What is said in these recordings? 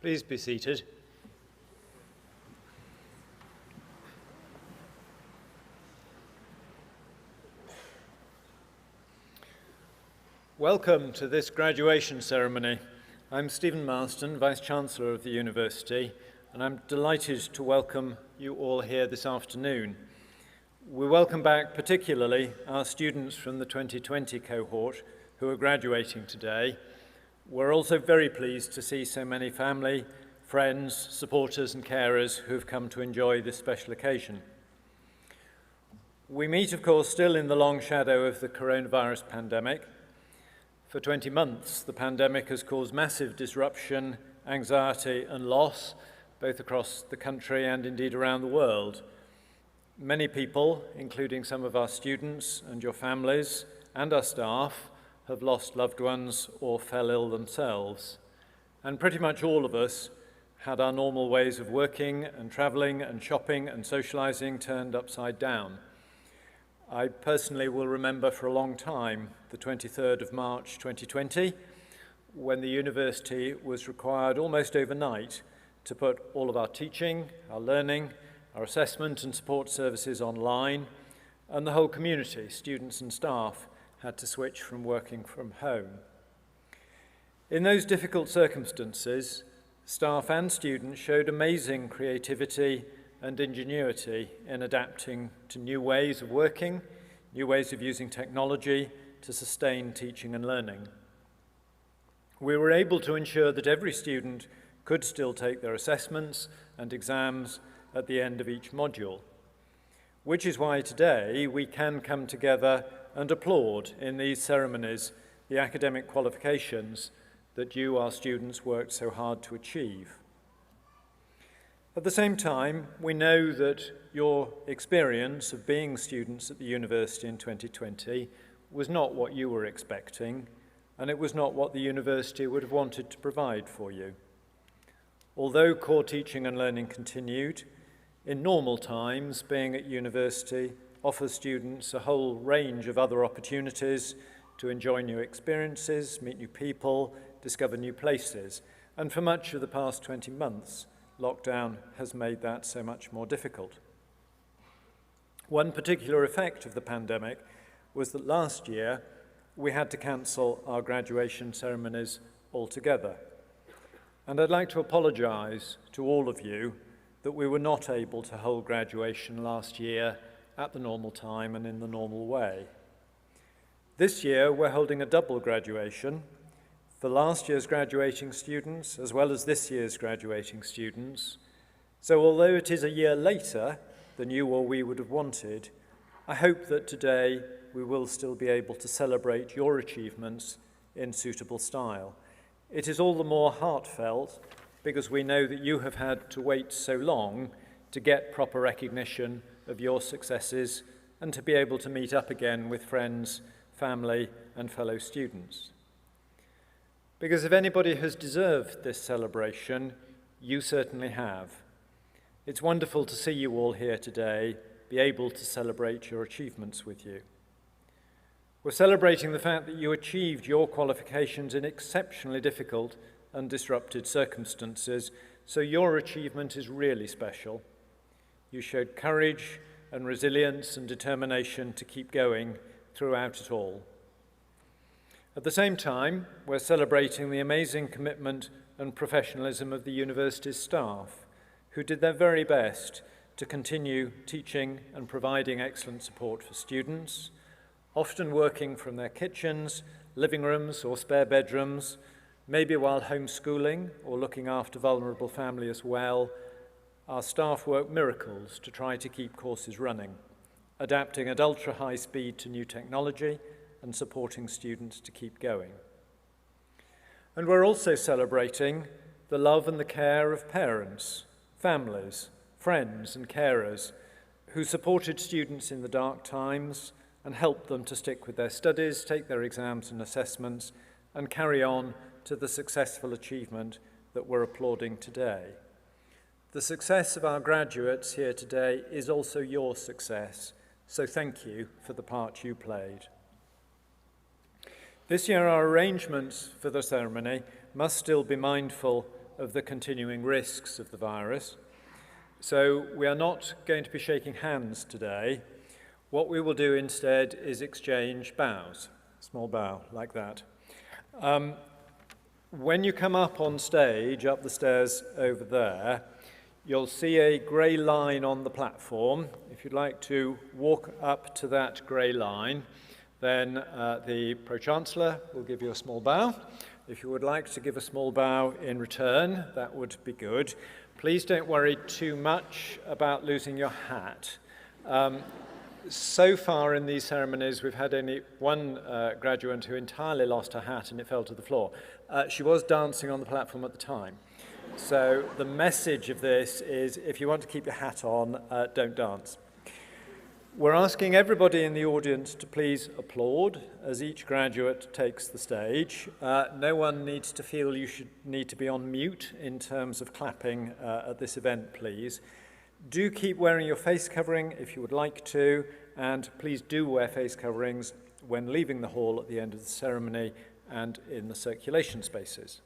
Please be seated. Welcome to this graduation ceremony. I'm Stephen Marston, Vice-Chancellor of the University, and I'm delighted to welcome you all here this afternoon. We welcome back particularly our students from the 2020 cohort who are graduating today. We're also very pleased to see so many family, friends, supporters and carers who have come to enjoy this special occasion. We meet, of course, still in the long shadow of the coronavirus pandemic. For 20 months, the pandemic has caused massive disruption, anxiety and loss, both across the country and indeed around the world. Many people, including some of our students and your families and our staff, have lost loved ones or fell ill themselves. And pretty much all of us had our normal ways of working and travelling and shopping and socialising turned upside down. I personally will remember for a long time the 23rd of March 2020, when the university was required almost overnight to put all of our teaching, our learning, our assessment and support services online, and the whole community, students and staff, had to switch from working from home. In those difficult circumstances, staff and students showed amazing creativity and ingenuity in adapting to new ways of working, new ways of using technology to sustain teaching and learning. We were able to ensure that every student could still take their assessments and exams at the end of each module, which is why today we can come together and applaud in these ceremonies the academic qualifications that you, our students, worked so hard to achieve. At the same time, we know that your experience of being students at the university in 2020 was not what you were expecting, and it was not what the university would have wanted to provide for you. Although core teaching and learning continued, in normal times, being at university offers students a whole range of other opportunities to enjoy new experiences, meet new people, discover new places. And for much of the past 20 months, lockdown has made that so much more difficult. One particular effect of the pandemic was that last year we had to cancel our graduation ceremonies altogether. And I'd like to apologise to all of you that we were not able to hold graduation last year at the normal time and in the normal way. This year we're holding a double graduation for last year's graduating students as well as this year's graduating students. So although it is a year later than you or we would have wanted, I hope that today we will still be able to celebrate your achievements in suitable style. It is all the more heartfelt because we know that you have had to wait so long to get proper recognition of your successes and to be able to meet up again with friends, family and fellow students. Because if anybody has deserved this celebration, you certainly have. It's wonderful to see you all here today, be able to celebrate your achievements with you. We're celebrating the fact that you achieved your qualifications in exceptionally difficult and disrupted circumstances, so your achievement is really special. You showed courage and resilience and determination to keep going throughout it all. At the same time, we're celebrating the amazing commitment and professionalism of the university's staff, who did their very best to continue teaching and providing excellent support for students, often working from their kitchens, living rooms or spare bedrooms, maybe while homeschooling or looking after vulnerable family as well. Our staff work miracles to try to keep courses running, adapting at ultra-high speed to new technology and supporting students to keep going. And we're also celebrating the love and the care of parents, families, friends and carers who supported students in the dark times and helped them to stick with their studies, take their exams and assessments, and carry on to the successful achievement that we're applauding today. The success of our graduates here today is also your success, so thank you for the part you played. This year our arrangements for the ceremony must still be mindful of the continuing risks of the virus. So we are not going to be shaking hands today. What we will do instead is exchange bows, small bow like that. When you come up on stage, up the stairs over there, you'll see a grey line on the platform. If you'd like to walk up to that grey line, then the Pro-Chancellor will give you a small bow. If you would like to give a small bow in return, that would be good. Please don't worry too much about losing your hat. So far in these ceremonies, we've had only one graduate who entirely lost her hat and it fell to the floor. She was dancing on the platform at the time. So the message of this is, if you want to keep your hat on, don't dance. We're asking everybody in the audience to please applaud as each graduate takes the stage. No one needs to feel you should need to be on mute in terms of clapping at this event, please. Do keep wearing your face covering if you would like to, and please do wear face coverings when leaving the hall at the end of the ceremony and in the circulation spaces.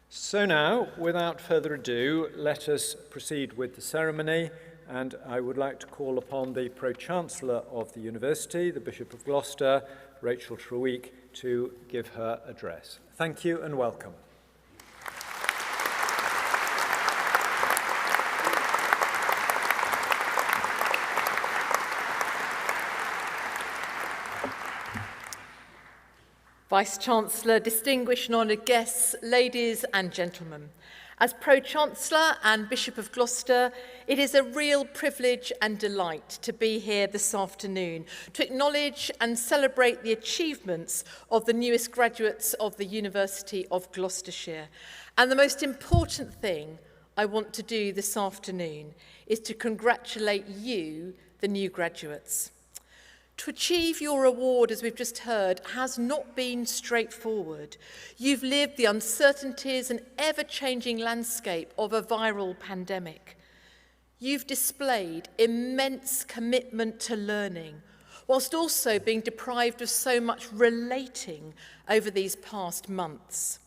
So now, without further ado, let us proceed with the ceremony, and I would like to call upon the Pro-Chancellor of the University, the Bishop of Gloucester, Rachel Treweek, to give her address. Thank you and welcome. Vice-Chancellor, distinguished and honoured guests, ladies and gentlemen. As Pro-Chancellor and Bishop of Gloucester, it is a real privilege and delight to be here this afternoon to acknowledge and celebrate the achievements of the newest graduates of the University of Gloucestershire. And the most important thing I want to do this afternoon is to congratulate you, the new graduates. To achieve your award, as we've just heard, has not been straightforward. You've lived the uncertainties and ever-changing landscape of a viral pandemic. You've displayed immense commitment to learning, whilst also being deprived of so much relating over these past months.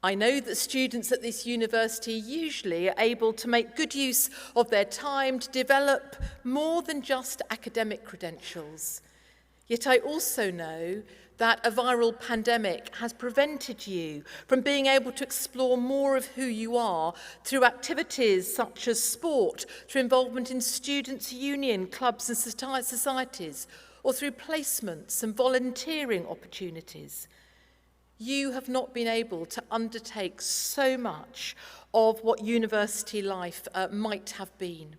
I know that students at this university usually are able to make good use of their time to develop more than just academic credentials. Yet I also know that a viral pandemic has prevented you from being able to explore more of who you are through activities such as sport, through involvement in students' union, clubs and societies, or through placements and volunteering opportunities. You have not been able to undertake so much of what university life might have been.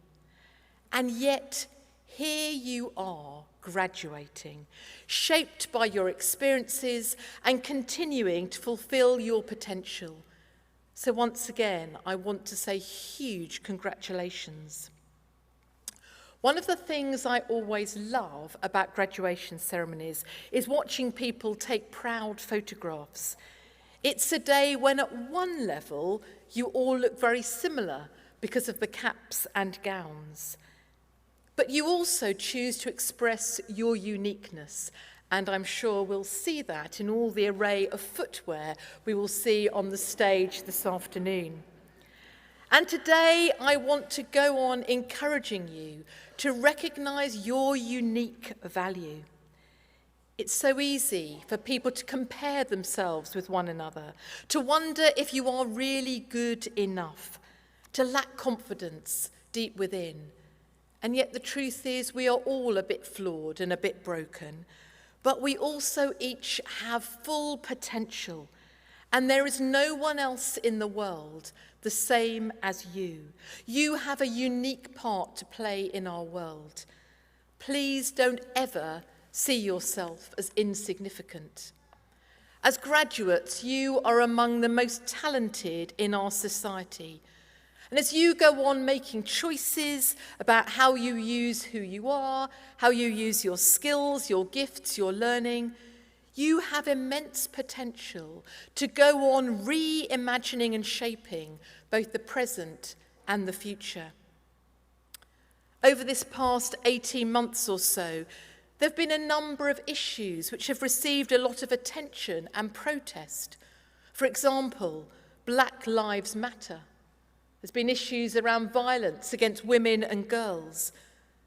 And yet, here you are graduating, shaped by your experiences and continuing to fulfill your potential. So once again, I want to say huge congratulations. One of the things I always love about graduation ceremonies is watching people take proud photographs. It's a day when at one level you all look very similar because of the caps and gowns. But you also choose to express your uniqueness, and I'm sure we'll see that in all the array of footwear we will see on the stage this afternoon. And today I want to go on encouraging you to recognise your unique value. It's so easy for people to compare themselves with one another, to wonder if you are really good enough, to lack confidence deep within. And yet the truth is we are all a bit flawed and a bit broken, but we also each have full potential, and there is no one else in the world the same as you. You have a unique part to play in our world. Please don't ever see yourself as insignificant. As graduates, you are among the most talented in our society. And as you go on making choices about how you use who you are, how you use your skills, your gifts, your learning, you have immense potential to go on reimagining and shaping both the present and the future. Over this past 18 months or so, there have been a number of issues which have received a lot of attention and protest. For example, Black Lives Matter. There's been issues around violence against women and girls.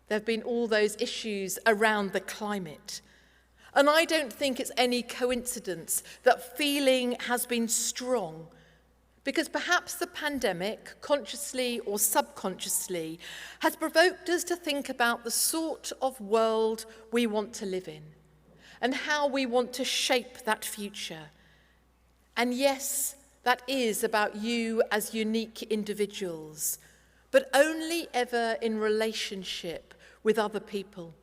There have been all those issues around the climate. And I don't think it's any coincidence that feeling has been strong, because perhaps the pandemic, consciously or subconsciously, has provoked us to think about the sort of world we want to live in and how we want to shape that future. And yes, that is about you as unique individuals, but only ever in relationship with other people.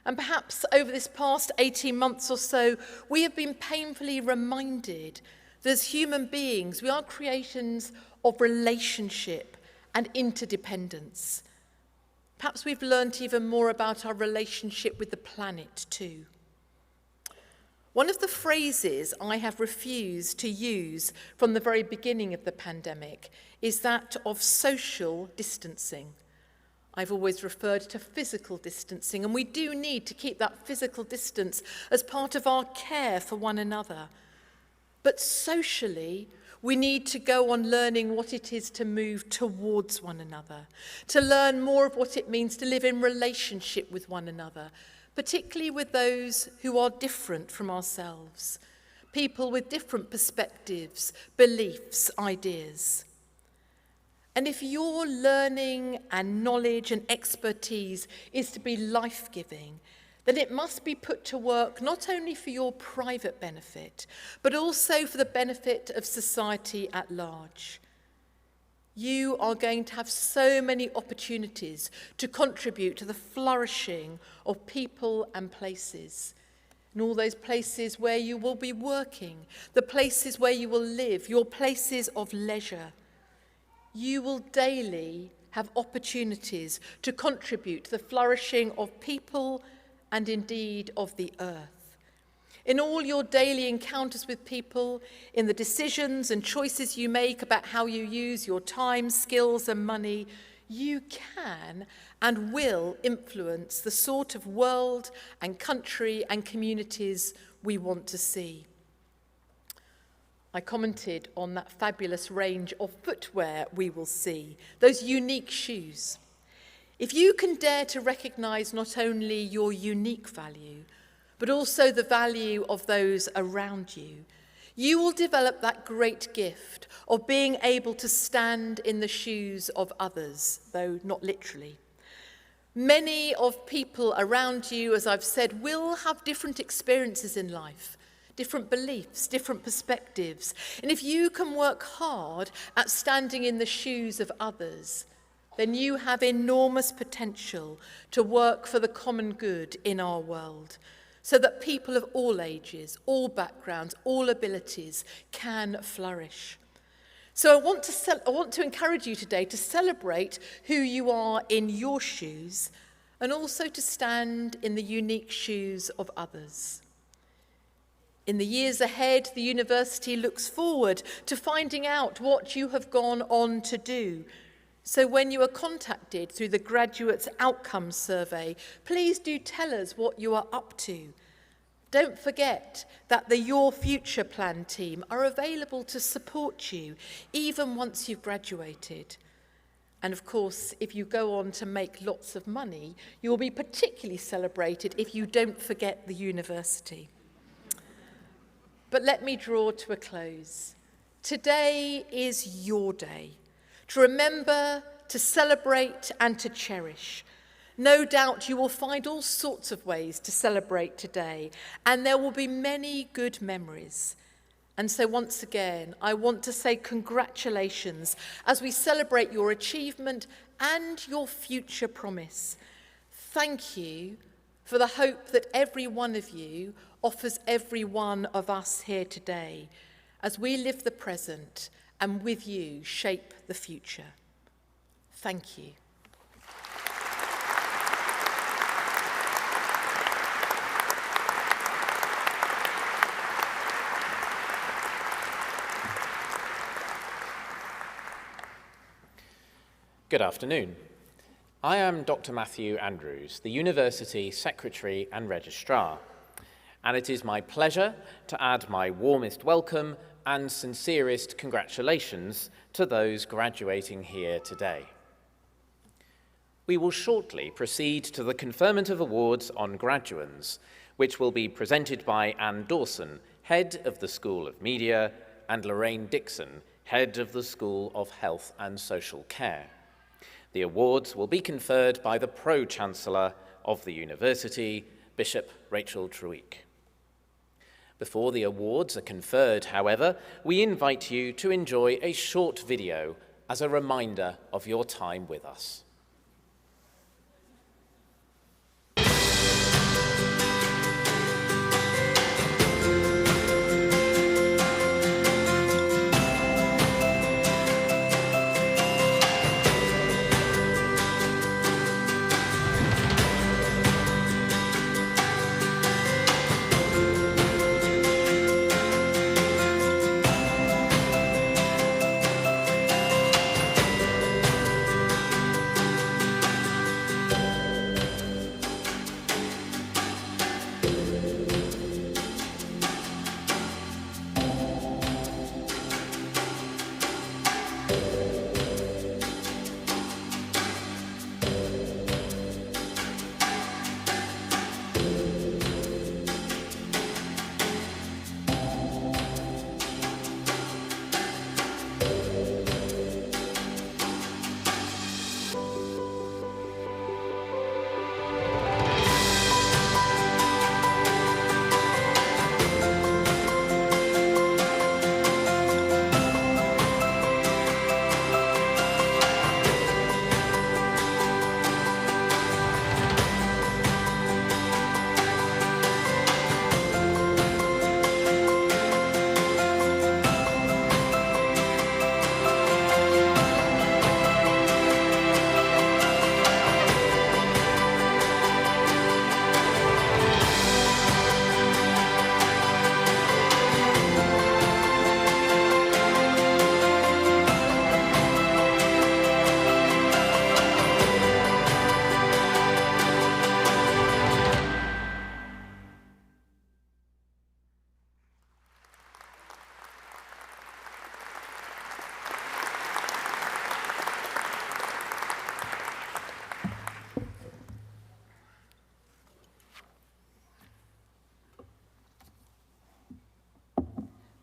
And perhaps over this past 18 months or so, we have been painfully reminded that as human beings, we are creations of relationship and interdependence. Perhaps we've learnt even more about our relationship with the planet too. One of the phrases I have refused to use from the very beginning of the pandemic is that of social distancing. I've always referred to physical distancing, and we do need to keep that physical distance as part of our care for one another. But socially, we need to go on learning what it is to move towards one another, to learn more of what it means to live in relationship with one another, particularly with those who are different from ourselves, people with different perspectives, beliefs, ideas. And if your learning and knowledge and expertise is to be life-giving, then it must be put to work not only for your private benefit, but also for the benefit of society at large. You are going to have so many opportunities to contribute to the flourishing of people and places. In all those places where you will be working, the places where you will live, your places of leisure. You will daily have opportunities to contribute to the flourishing of people and indeed of the earth. In all your daily encounters with people, in the decisions and choices you make about how you use your time, skills and money, you can and will influence the sort of world and country and communities we want to see. I commented on that fabulous range of footwear we will see, those unique shoes. If you can dare to recognise not only your unique value, but also the value of those around you, you will develop that great gift of being able to stand in the shoes of others, though not literally. Many of people around you, as I've said, will have different experiences in life, different beliefs, different perspectives. And if you can work hard at standing in the shoes of others, then you have enormous potential to work for the common good in our world, so that people of all ages, all backgrounds, all abilities can flourish. So I want to encourage you today to celebrate who you are in your shoes, and also to stand in the unique shoes of others. In the years ahead, the university looks forward to finding out what you have gone on to do. So when you are contacted through the Graduates Outcomes Survey, please do tell us what you are up to. Don't forget that the Your Future Plan team are available to support you even once you've graduated. And of course, if you go on to make lots of money, you will be particularly celebrated if you don't forget the university. But let me draw to a close. Today is your day to remember, to celebrate and to cherish. No doubt you will find all sorts of ways to celebrate today, and there will be many good memories. And so once again, I want to say congratulations as we celebrate your achievement and your future promise. Thank you for the hope that every one of you offers every one of us here today as we live the present and with you shape the future. Thank you. Good afternoon. I am Dr. Matthew Andrews, the University Secretary and Registrar, and it is my pleasure to add my warmest welcome and sincerest congratulations to those graduating here today. We will shortly proceed to the conferment of awards on graduands, which will be presented by Anne Dawson, Head of the School of Media, and Lorraine Dixon, Head of the School of Health and Social Care. The awards will be conferred by the Pro-Chancellor of the University, Bishop Rachel Treweek. Before the awards are conferred, however, we invite you to enjoy a short video as a reminder of your time with us.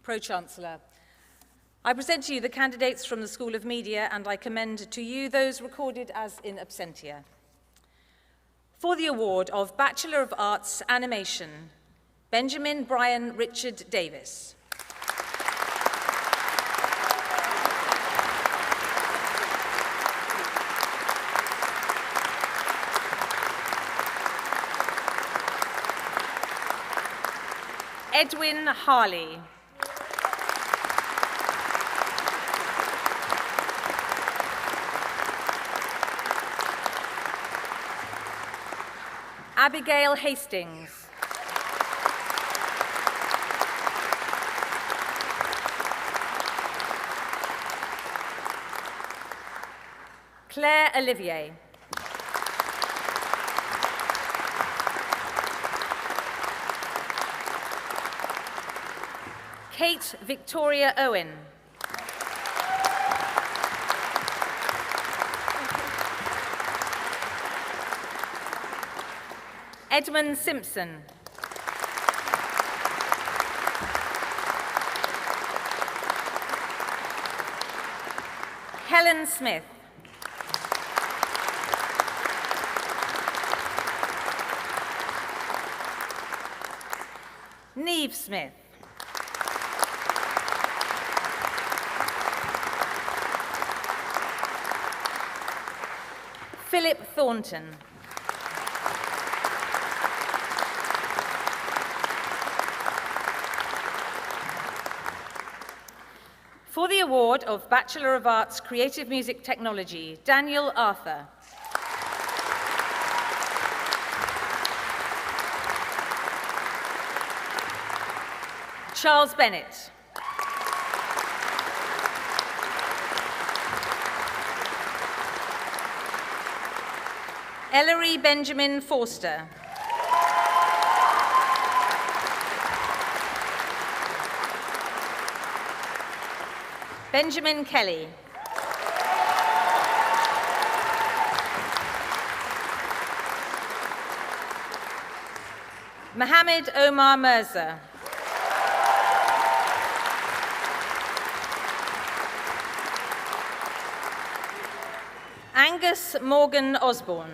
Pro-Chancellor, I present to you the candidates from the School of Media, and I commend to you those recorded as in absentia. For the award of Bachelor of Arts Animation, Benjamin Brian Richard Davis. Edwin Harley. Abigail Hastings. Claire Olivier. Kate Victoria Owen. Edmund Simpson. Helen Smith. Neve Smith. Philip Thornton. For the award of Bachelor of Arts Creative Music Technology, Daniel Arthur. Charles Bennett. Ellery Benjamin Forster. Benjamin Kelly. Mohammed Omar Mirza. Angus Morgan Osborne.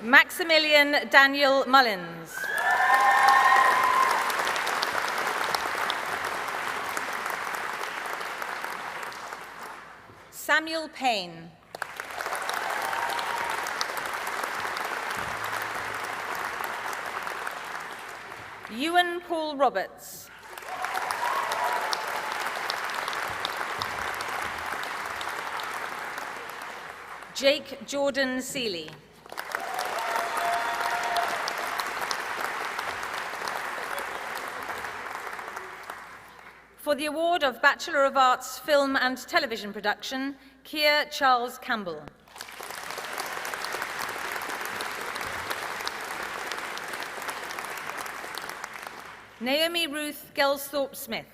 Maximilian Daniel Mullins. Samuel Payne. Ewan Paul Roberts. Jake Jordan Seeley. For the award of Bachelor of Arts, Film and Television Production, Keir Charles Campbell. Naomi Ruth Gelsthorpe Smith.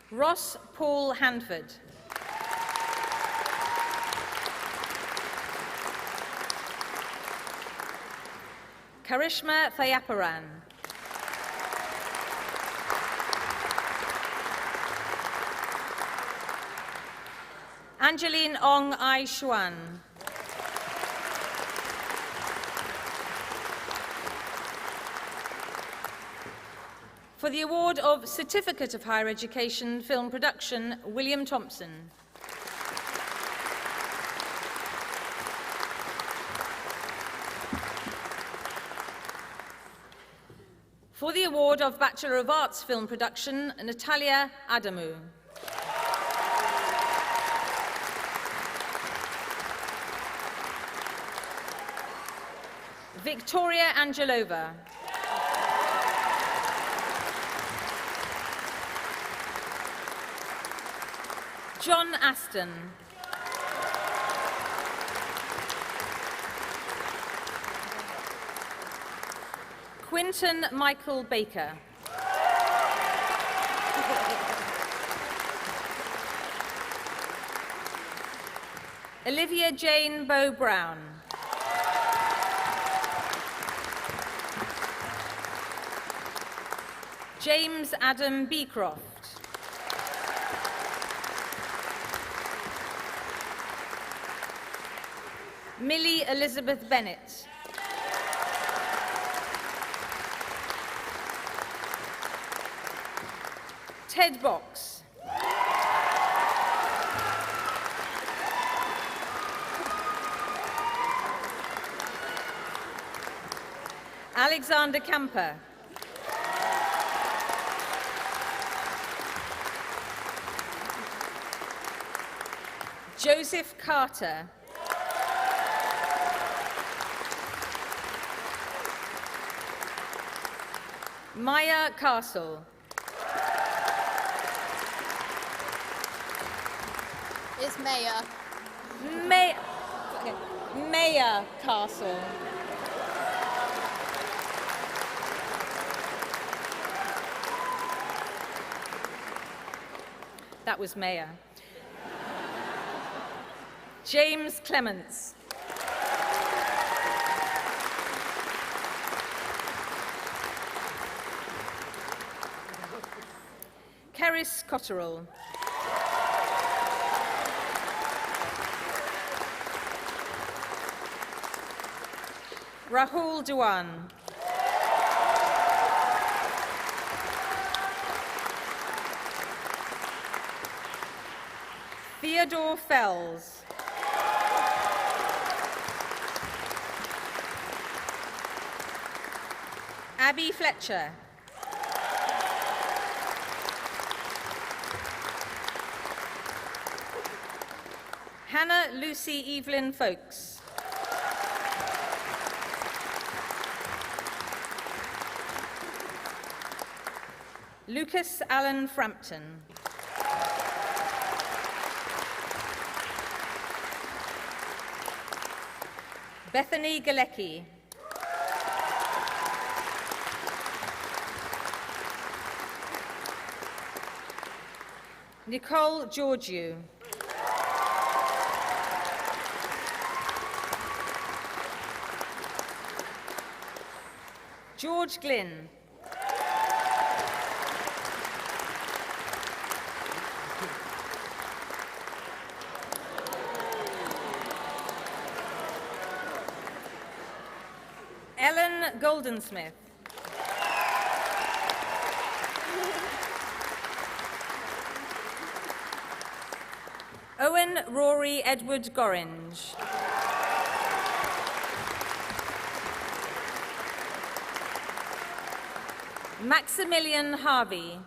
Ross Paul Handford. Karishma Thayaparan. Angeline Ong Ai Xuan. For the award of Certificate of Higher Education Film Production, William Thompson. For the award of Bachelor of Arts Film Production, Natalia Adamu. Victoria Angelova. John Aston. Quinton Michael Baker. Olivia Jane Bow Brown. James Adam Beecroft. Millie Elizabeth Bennett. Ted Box. Alexander Camper. Joseph Carter. Maya Castle. It's Maya. Maya Castle. That was Maya. James Clements. Keris Cotterill. Rahul Dewan. Theodore Fells. Abby Fletcher. Hannah Lucy Evelyn Folks. Lucas Allen Frampton. Bethany Galecki. Nicole Georgiou. George Glynn. Ellen Goldensmith. Owen Rory Edward Gorringe. Maximilian Harvey.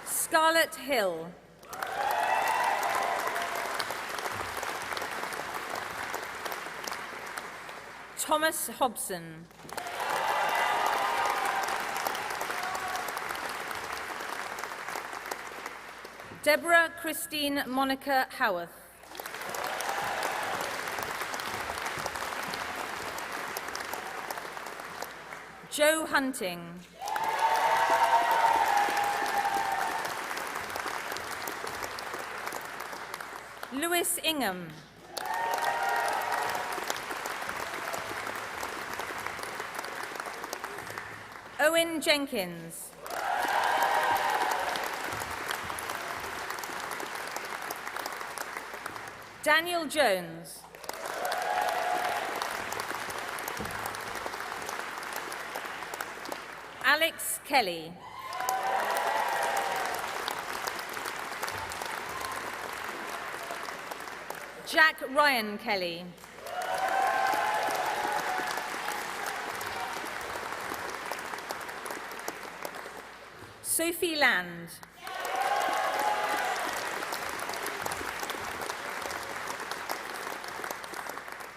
Scarlett Hill. Thomas Hobson. Deborah Christine Monica Howarth. Joe Hunting. Lewis Ingham. Owen Jenkins. Daniel Jones. Alex Kelly. Jack Ryan Kelly. Sophie Land.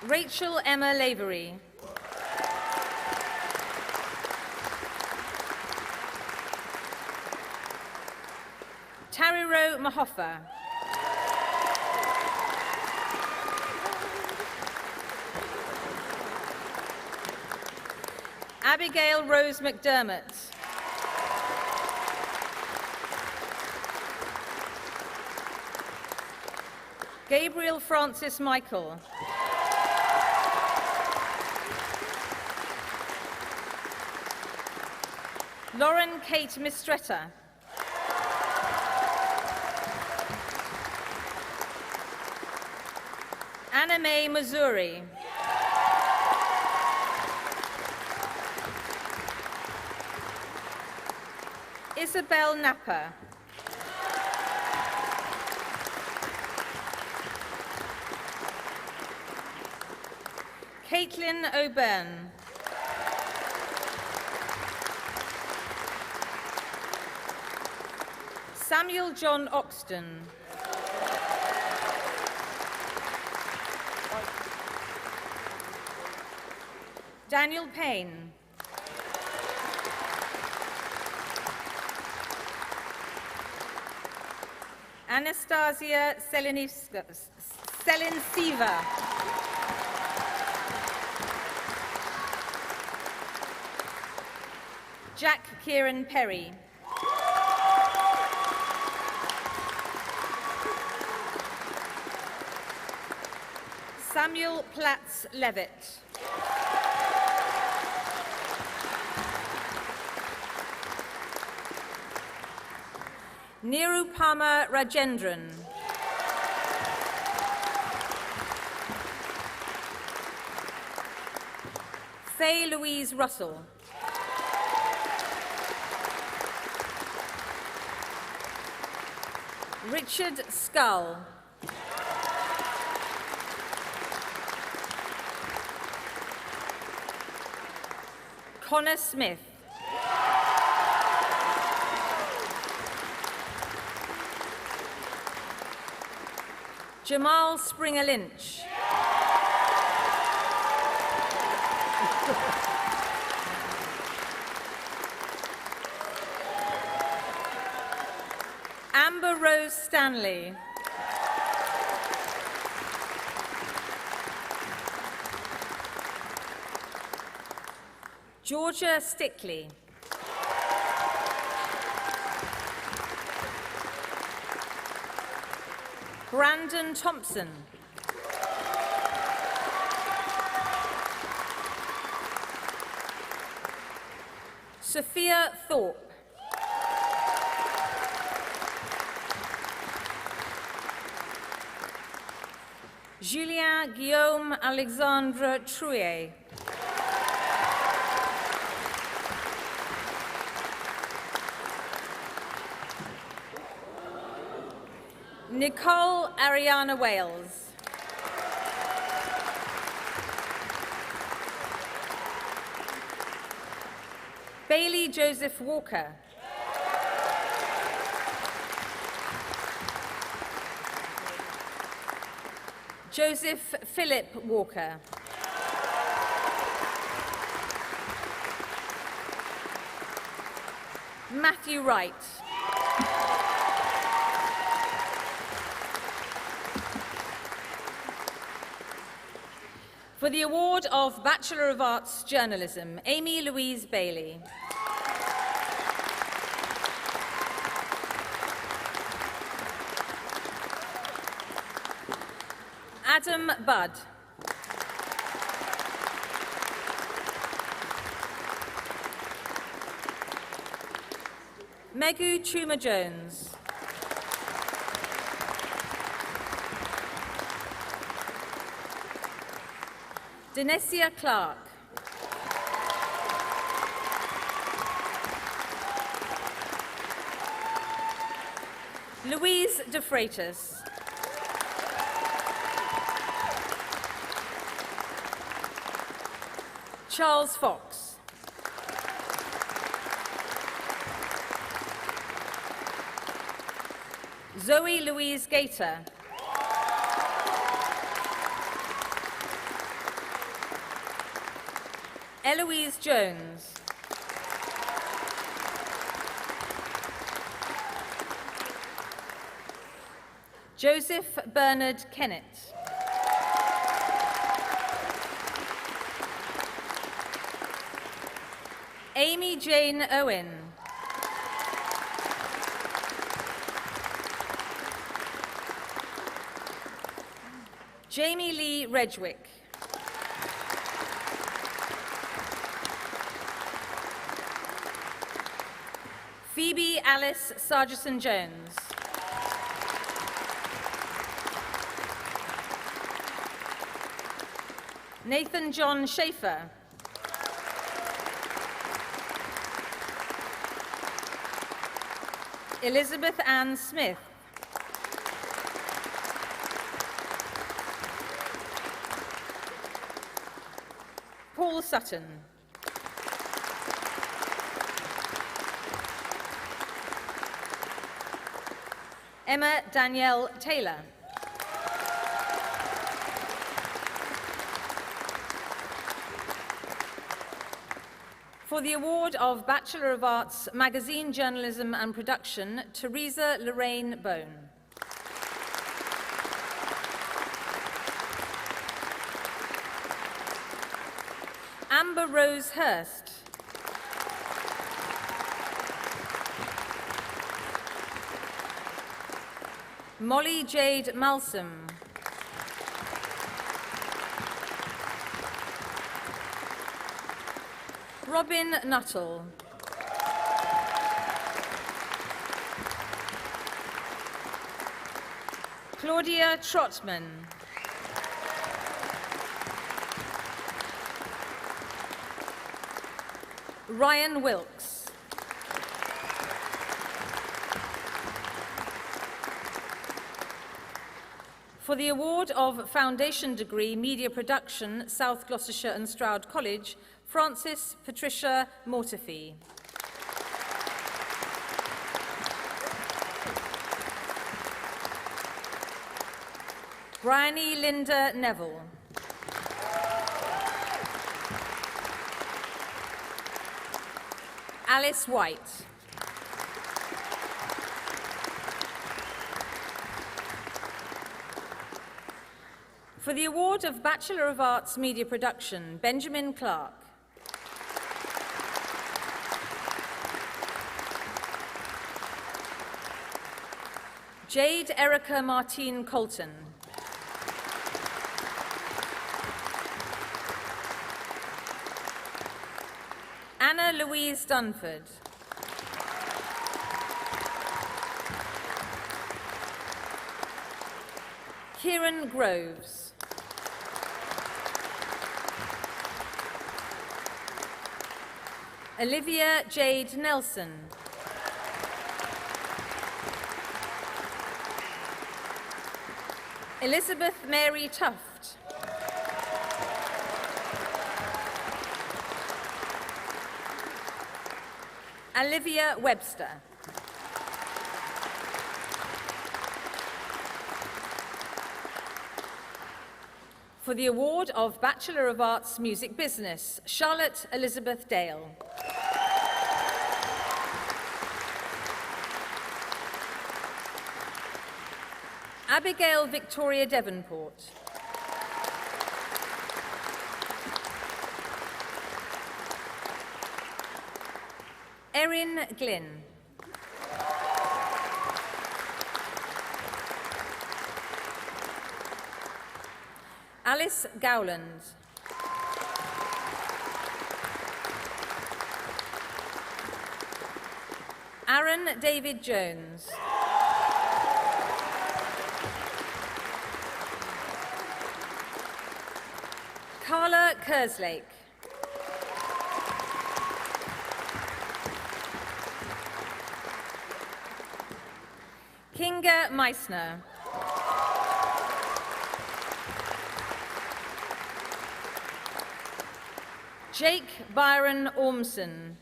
Rachel Emma Lavery. Tariro Mahoffa. Abigail Rose McDermott. Gabriel Francis Michael. Lauren Kate Mistretta. Anna Mae Missouri. Isabel Napa. Caitlin O'Byrne. Samuel John Oxton. Daniel Payne. Anastasia Selinsiva. Jack Kieran Perry. Samuel Platts Levitt. Nirupama Rajendran. Faye Louise Russell. Richard Scull. Connor Smith. Jamal Springer Lynch. Amber Rose Stanley. Georgia Stickley. Brandon Thompson. Sophia Thorpe. Julien Guillaume Alexandre Treweek. Nicole Ariana Wales. Bailey Joseph Walker. Joseph Philip Walker. Matthew Wright. For the award of Bachelor of Arts Journalism, Amy Louise Bailey. Adam Budd. Megu Chuma Jones. Denesia Clark. Louise De Freitas. Charles Fox. Zoe Louise Gator. Eloise Jones. Joseph Bernard Kennett. Amy Jane Owen. Jamie Lee Redgwick. Phoebe Alice Sargison-Jones. Nathan John Schaefer. Elizabeth Ann Smith. Paul Sutton. Emma Danielle Taylor. For the award of Bachelor of Arts, Magazine Journalism and Production, Teresa Lorraine Bone. Amber Rose Hurst. Molly Jade Malsom. Robin Nuttall. Claudia Trotman. Ryan Wilkes. For the award of Foundation Degree Media Production, South Gloucestershire and Stroud College, Frances Patricia Mortefee. Bryony Linda Neville. Alice White. For the award of Bachelor of Arts Media Production, Benjamin Clark. Jade Erica Martine Colton. Anna Louise Dunford. Kieran Groves. Olivia Jade Nelson. Elizabeth Mary Tuft. Olivia Webster. For the award of Bachelor of Arts Music Business, Charlotte Elizabeth Dale. Abigail Victoria Devonport. Erin Glynn. Alice Gowland. Aaron David Jones. Carla Kerslake. Kinga Meissner. Jake Byron Ormson.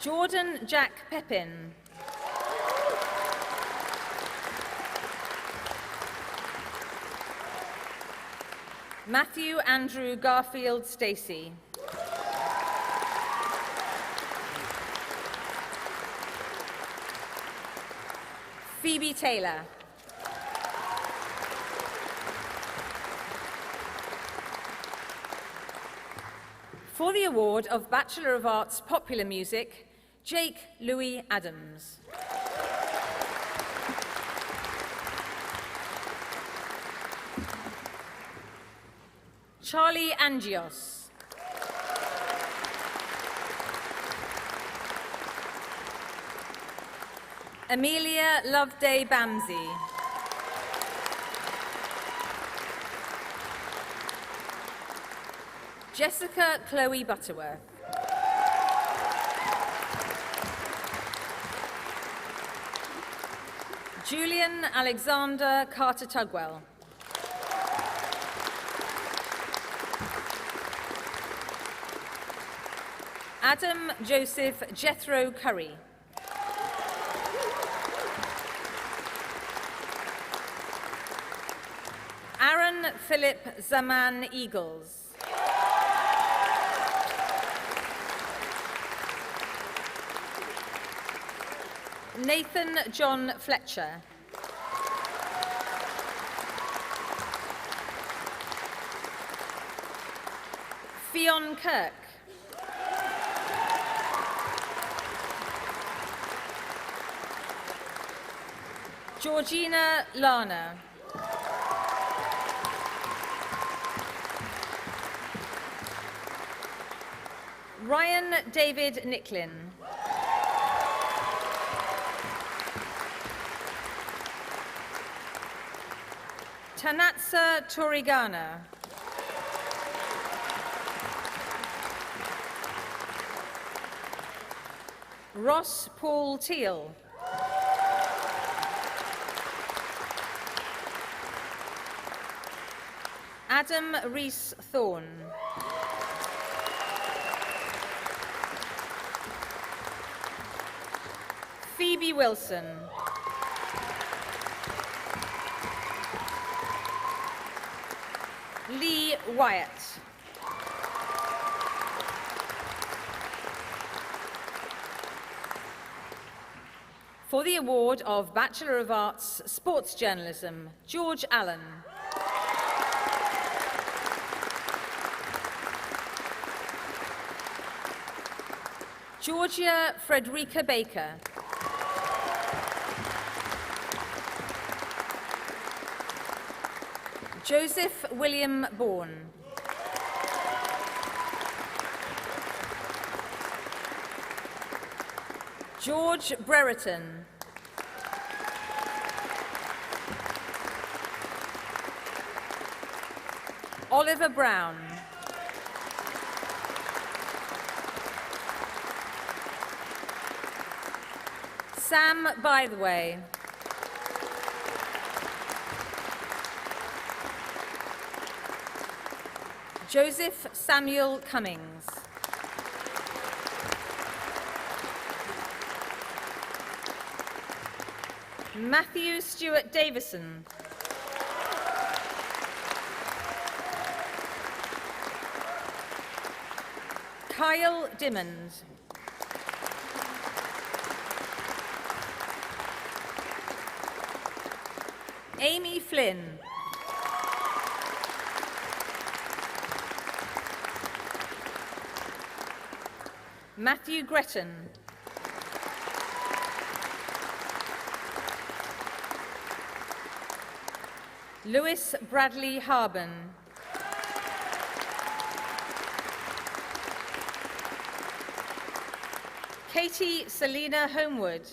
Jordan Jack Pepin. Matthew Andrew Garfield Stacey. Phoebe Taylor. For the award of Bachelor of Arts Popular Music, Jake Louis Adams. Charlie Angios. Amelia Loveday Bamsey. Jessica Chloe Butterworth. Julian Alexander Carter Tugwell. Adam Joseph Jethro Curry. Aaron Philip Zaman Eagles. Nathan John Fletcher. Fionn Kirk. Georgina Lana. Ryan David Nicklin. Tanatsa Torigana. Ross Paul Teal. Adam Rees Thorne. Phoebe Wilson. Lee Wyatt. For the award of Bachelor of Arts, Sports Journalism, George Allen. Georgia Frederica Baker. Joseph William Bourne. George Brereton. Oliver Brown. Sam Bytheway. Joseph Samuel Cummings. Matthew Stewart Davison. Kyle Dimmond. Amy Flynn. Matthew Gretton. Lewis Bradley Harben. Katie Selina Homewood.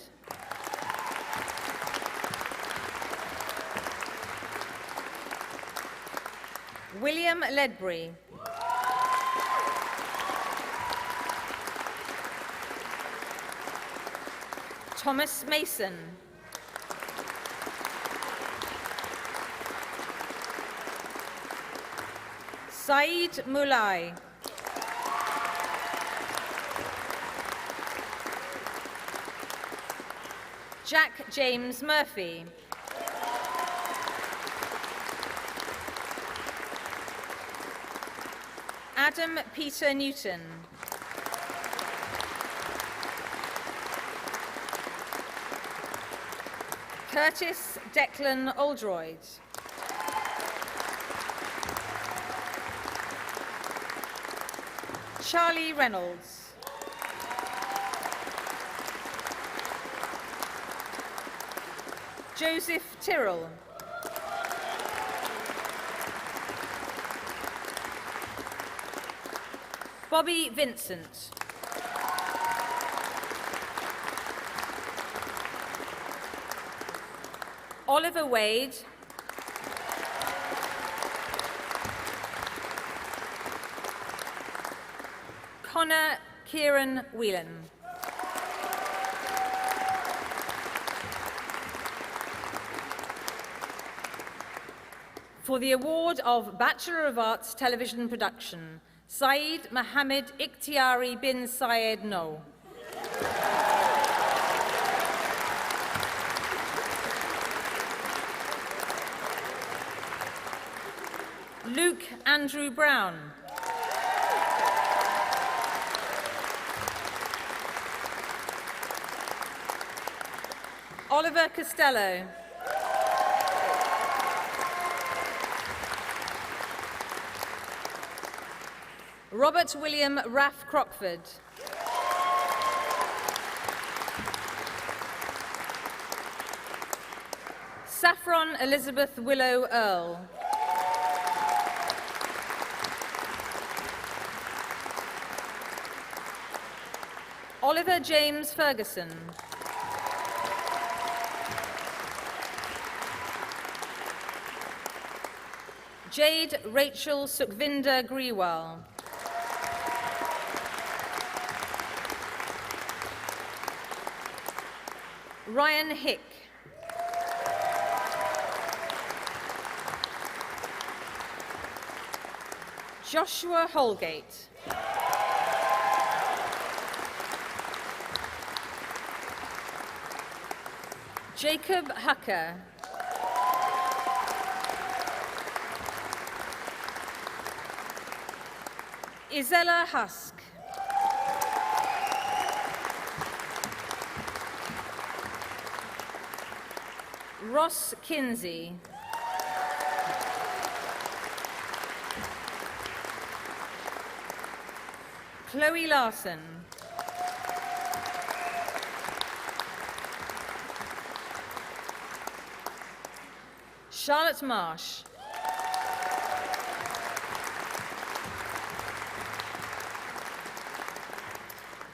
William Ledbury. Thomas Mason. Saeed Mulai. Jack James Murphy. Adam Peter Newton. Curtis Declan Oldroyd. Charlie Reynolds. Joseph Tyrrell. Bobby Vincent. Oliver Wade. Connor Kieran Whelan. For the award of Bachelor of Arts Television Production, Saeed Mohammed Ikhtiari bin Syed No. Luke Andrew Brown. Oliver Costello. Robert William Raff Crockford. Saffron Elizabeth Willow Earl. Oliver James Ferguson. Jade Rachel Sukhvinder Grewal. Ryan Hick. Joshua Holgate. Jacob Hucker. Isella Husk. Ross Kinsey. Chloe Larson. Charlotte Marsh.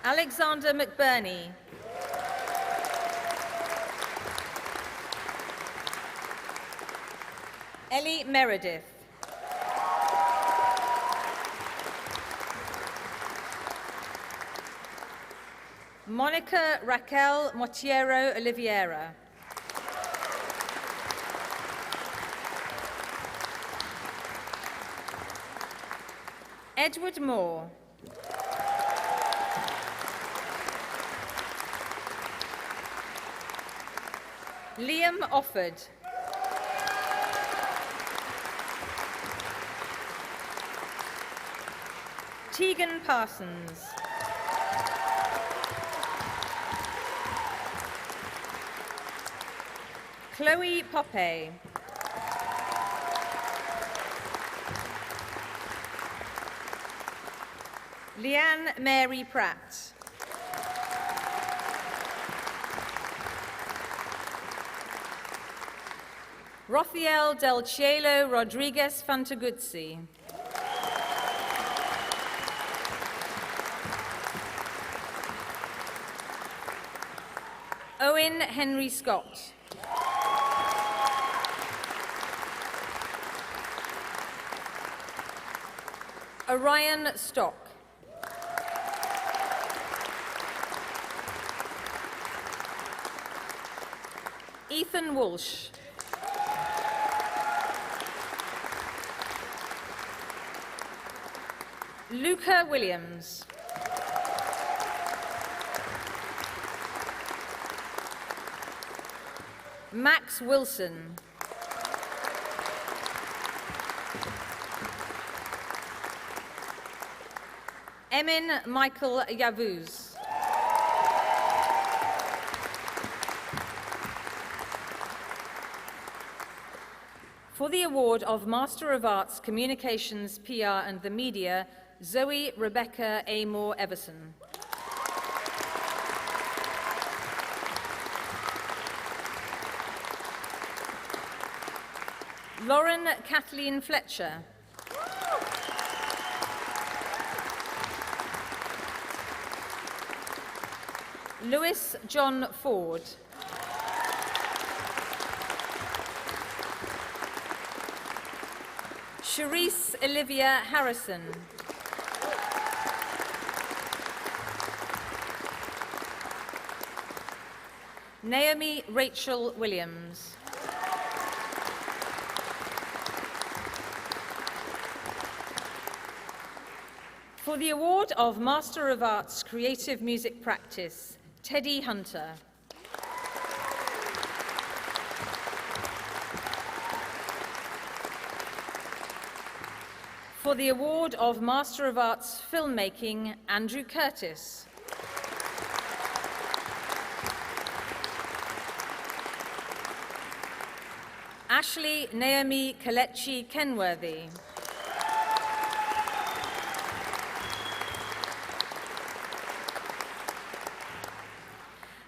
Alexander McBurney. Ellie Meredith. Monica Raquel Motiero Oliveira. Edward Moore. Liam Offord. Tegan Parsons. Chloe Poppe. Leanne Mary Pratt. Rothiel Del Cielo Rodriguez Fantaguzzi. Owen Henry Scott. Orion Stock. Ethan Walsh. Luca Williams. Max Wilson. Emin Michael Yavuz. For the award of Master of Arts, Communications, PR and the Media, Zoe Rebecca Amor Everson. Lauren Kathleen Fletcher. Lewis John Ford. Charisse Olivia Harrison. Naomi Rachel Williams. For the award of Master of Arts Creative Music Practice, Teddy Hunter. For the award of Master of Arts Filmmaking, Andrew Curtis. Ashley Naomi Kalechi Kenworthy.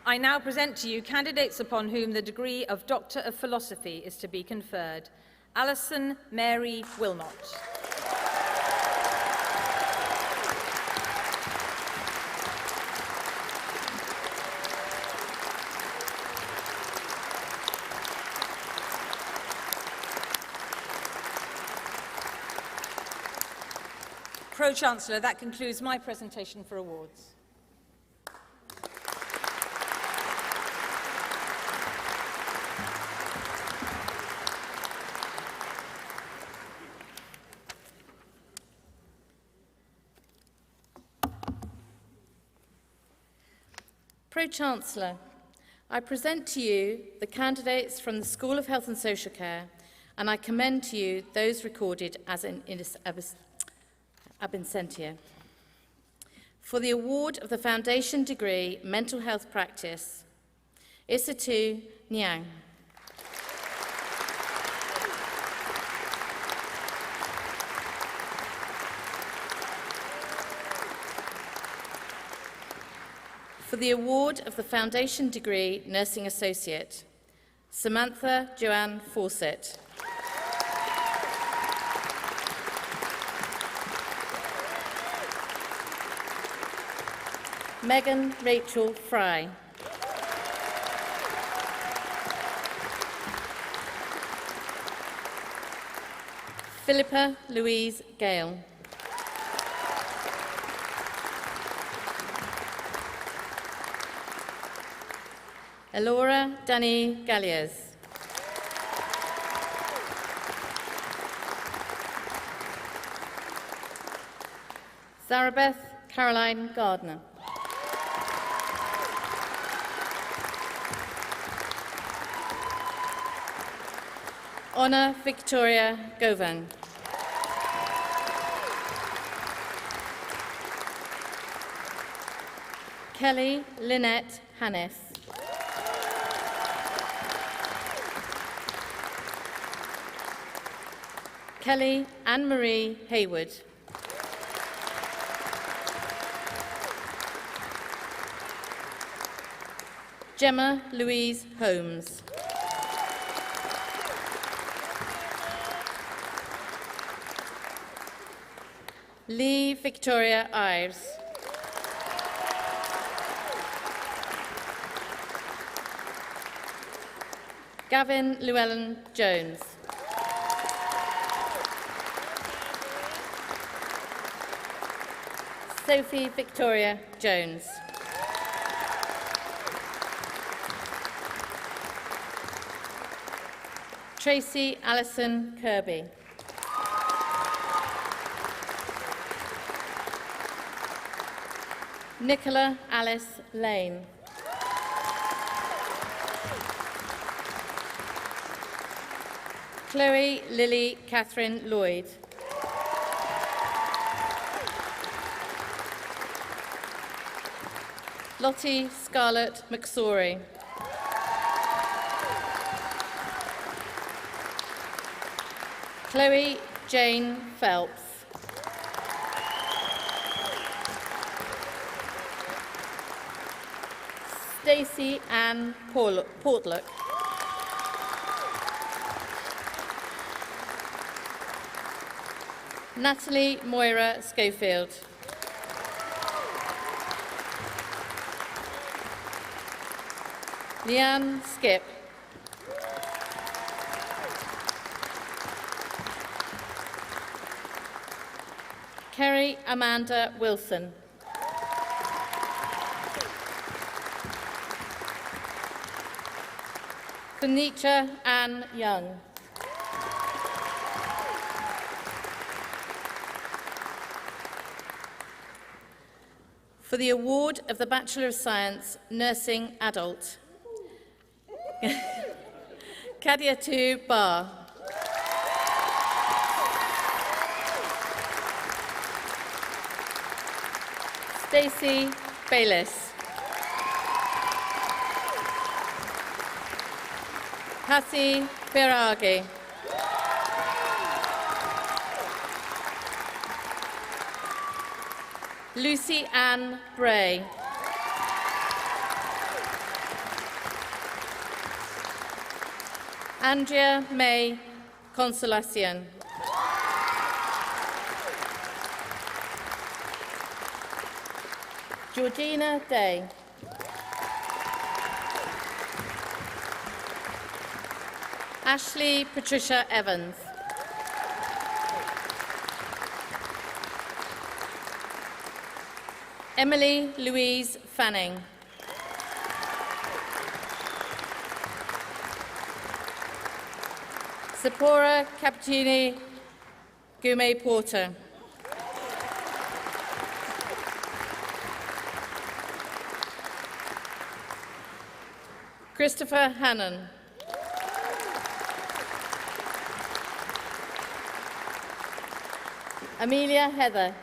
I now present to you candidates upon whom the degree of Doctor of Philosophy is to be conferred. Alison Mary Wilmot. Pro-Chancellor, that concludes my presentation for awards. Pro-Chancellor, I present to you the candidates from the School of Health and Social Care, and I commend to you those recorded as in absentia. For the award of the Foundation Degree Mental Health Practice, Isatu Nyang. For the award of the Foundation Degree Nursing Associate, Samantha Joanne Fawcett. Megan Rachel Fry. Philippa Louise Gale. Elora Danny Galliers. Zarabeth Caroline Gardner. Honor Victoria Govan. Kelly Lynette Hannes. Kelly Anne-Marie Hayward. Gemma Louise Holmes. Lee Victoria Ives. Gavin Llewellyn Jones. Sophie Victoria Jones. Tracy Alison Kirby. Nicola Alice Lane. Chloe Lily Catherine Lloyd. Lottie Scarlett McSorley. Chloe Jane Phelps. Stacey Ann Portlock. Natalie Moira Schofield. Leanne Skip. Kerry Amanda Wilson. Furniture Anne Young. For the award of the Bachelor of Science, Nursing Adult, Kadiatu Bar. Stacey Bayliss. Pasi Biragi. Lucy Ann Bray. Andrea May Consolacion. Georgina Day. Ashley Patricia Evans. Emily Louise Fanning. Sephora Cappuccini Goumet Porter. Christopher Hannon. Amelia Heather.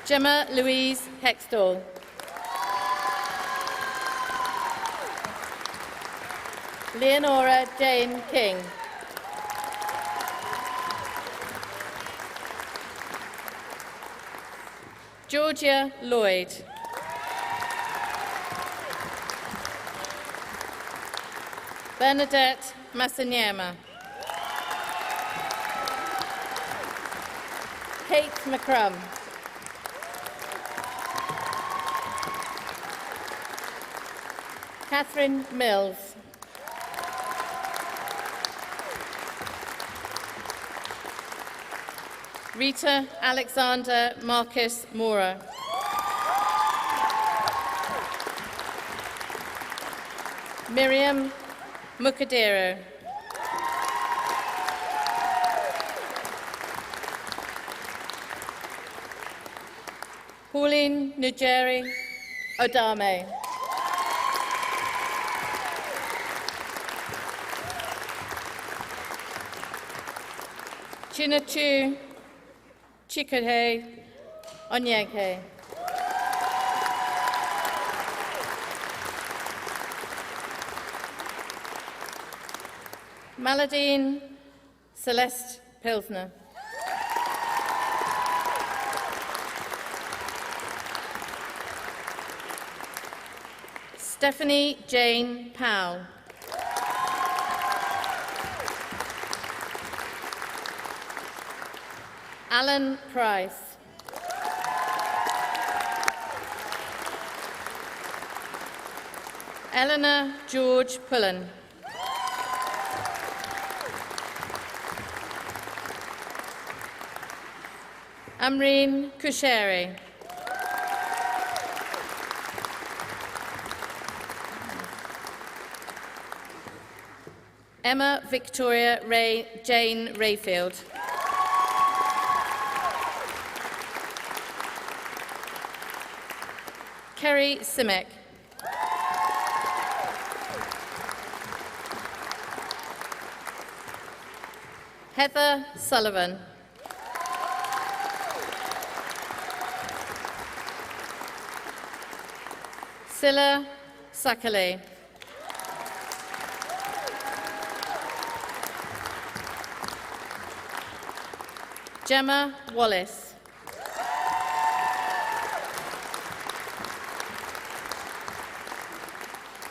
Gemma Louise Hextall. Leonora Jane King. Georgia Lloyd. Bernadette Massanyama. Kate McCrum. Catherine Mills. Rita Alexander Marcus Mora. Miriam Mukadero. Pauline Nugeri Odame. Chinachu Chikode Onyeke. Maladine Celeste Pilsner. Stephanie Jane Powell. Alan Price. Eleanor George Pullen. Amreen Kusheri. Emma Victoria Jane Rayfield. Kerry Simic. Heather Sullivan. Scylla Sakale. Gemma Wallace.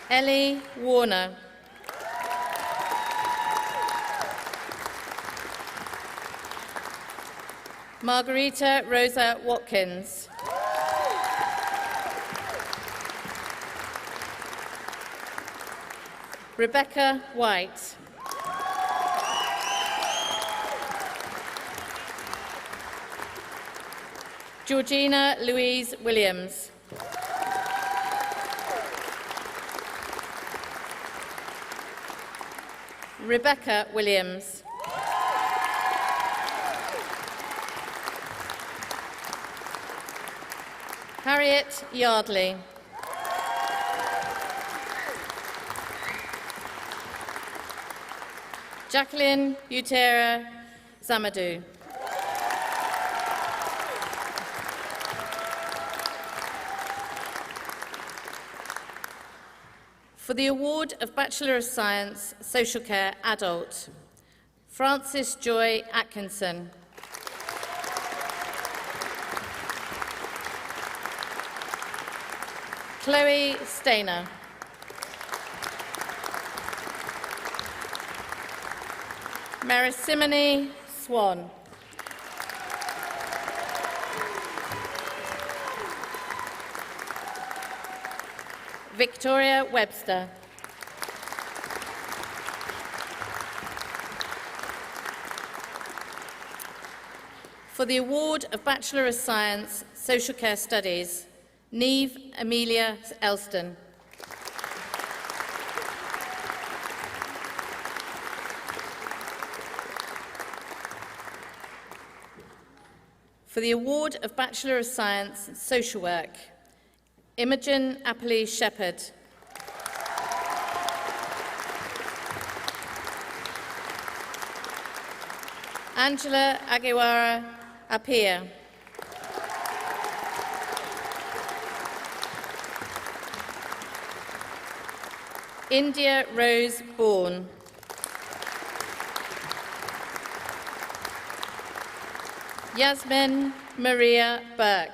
Ellie Warner. Margarita Rosa Watkins. Rebecca White. Georgina Louise Williams. Rebecca Williams. Harriet Yardley. Jacqueline Utera Zamadou. For the award of Bachelor of Science, Social Care Adult, Frances Joy Atkinson. Chloe Stainer. Marisimony Swan. Victoria Webster. For the award of Bachelor of Science, Social Care Studies, Neve Amelia Elston. For the award of Bachelor of Science, Social Work, Imogen Appley Shepherd. Angela Aguiwara Apia. India Rose Bourne. Yasmin Maria Burke.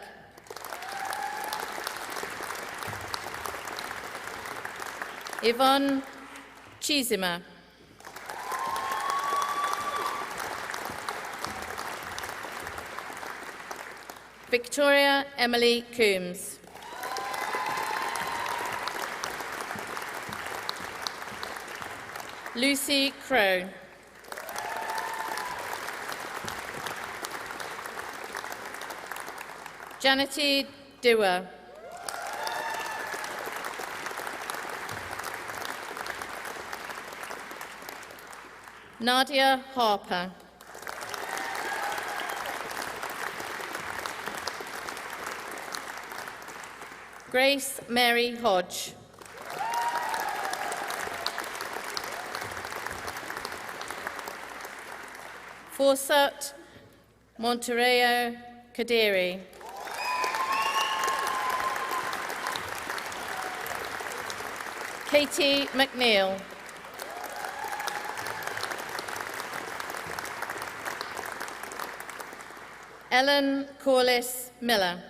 Yvonne Chizima. Victoria Emily Coombs. Lucy Crow. Janity Dewar. Nadia Harper. Grace Mary Hodge. Forsat Monterreo Kadiri. Katie McNeil. Ellen Corliss Miller.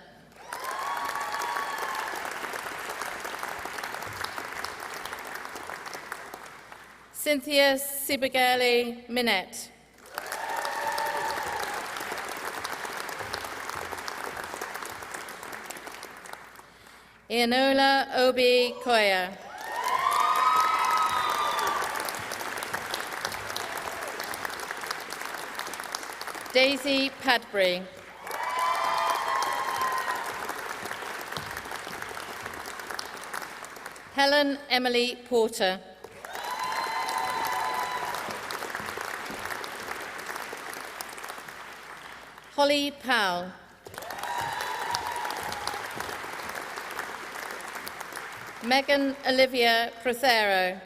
Cynthia Sibagali Minette. Ianola Obi Koya. Daisy Padbury. Helen Emily Porter. Holly Powell. Megan Olivia Prothero.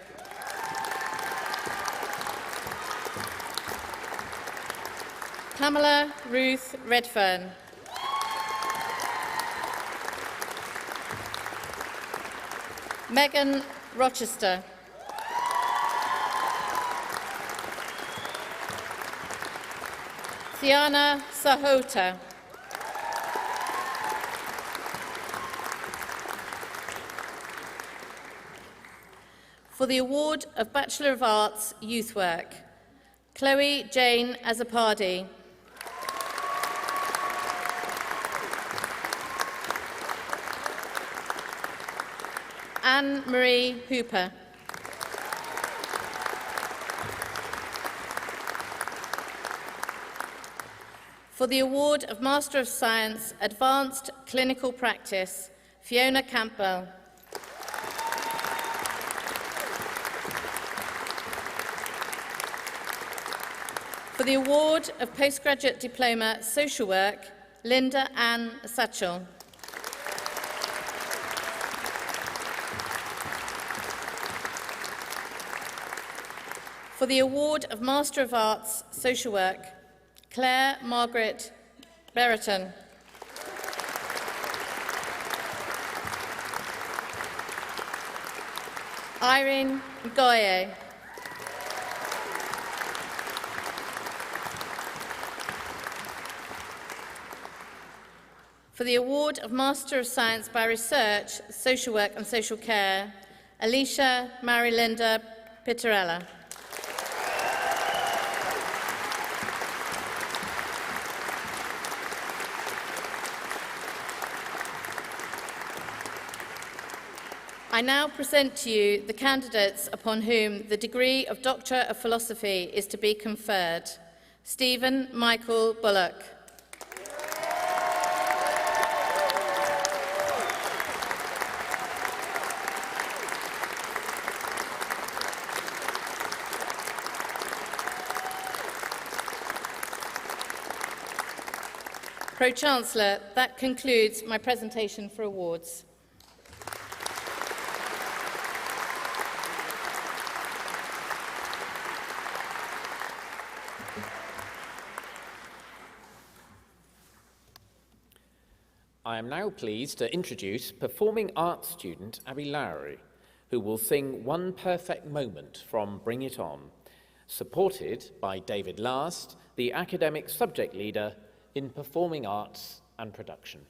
Pamela Ruth Redfern. Megan Rochester. Thiana Sahota. For the award of Bachelor of Arts Youth Work, Chloe Jane Azapadi. Anne-Marie Hooper. For the award of Master of Science Advanced Clinical Practice, Fiona Campbell. For the award of Postgraduate Diploma Social Work, Linda Ann Satchell. For the award of Master of Arts Social Work, Claire Margaret Brereton. Irene Goye. For the award of Master of Science by Research, Social Work and Social Care, Alicia Marilinda Pittarella. I now present to you the candidates upon whom the degree of Doctor of Philosophy is to be conferred. Stephen Michael Bullock. Pro-Chancellor, that concludes my presentation for awards. I am now pleased to introduce performing arts student Abby Lowry, who will sing One Perfect Moment from Bring It On, supported by David Last, the academic subject leader in performing arts and production.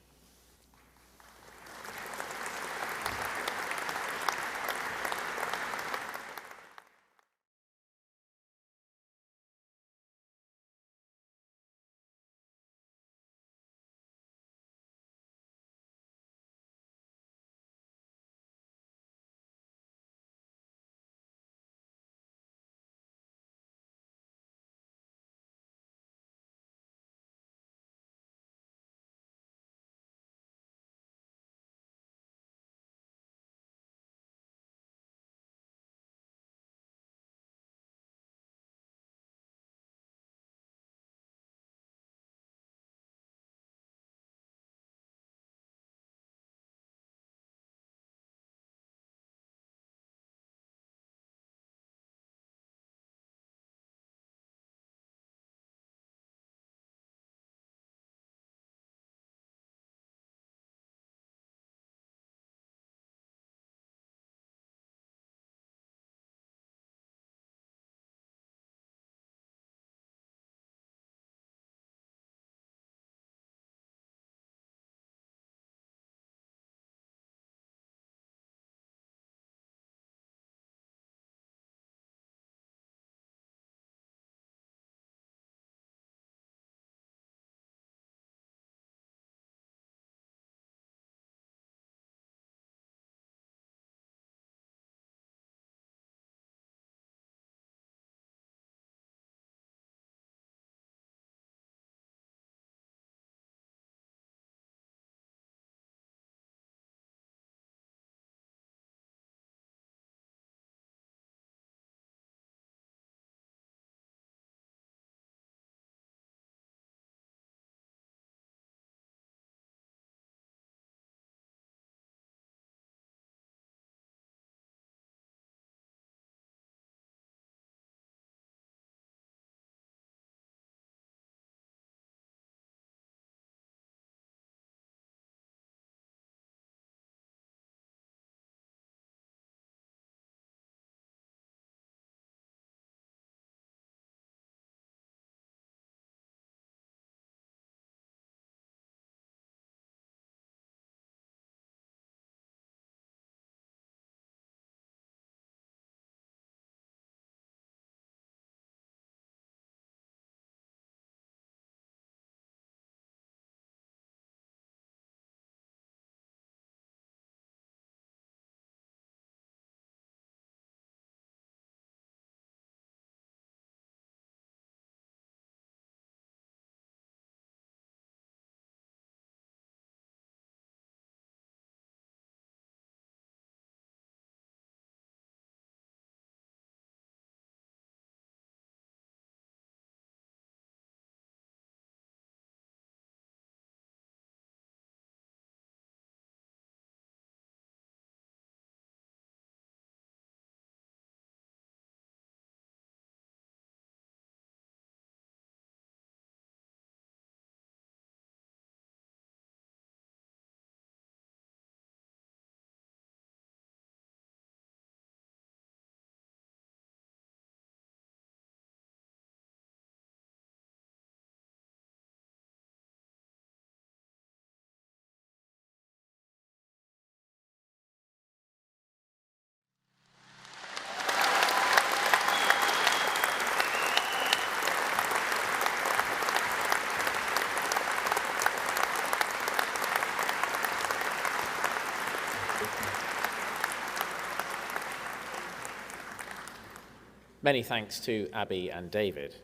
Many thanks to Abby and David.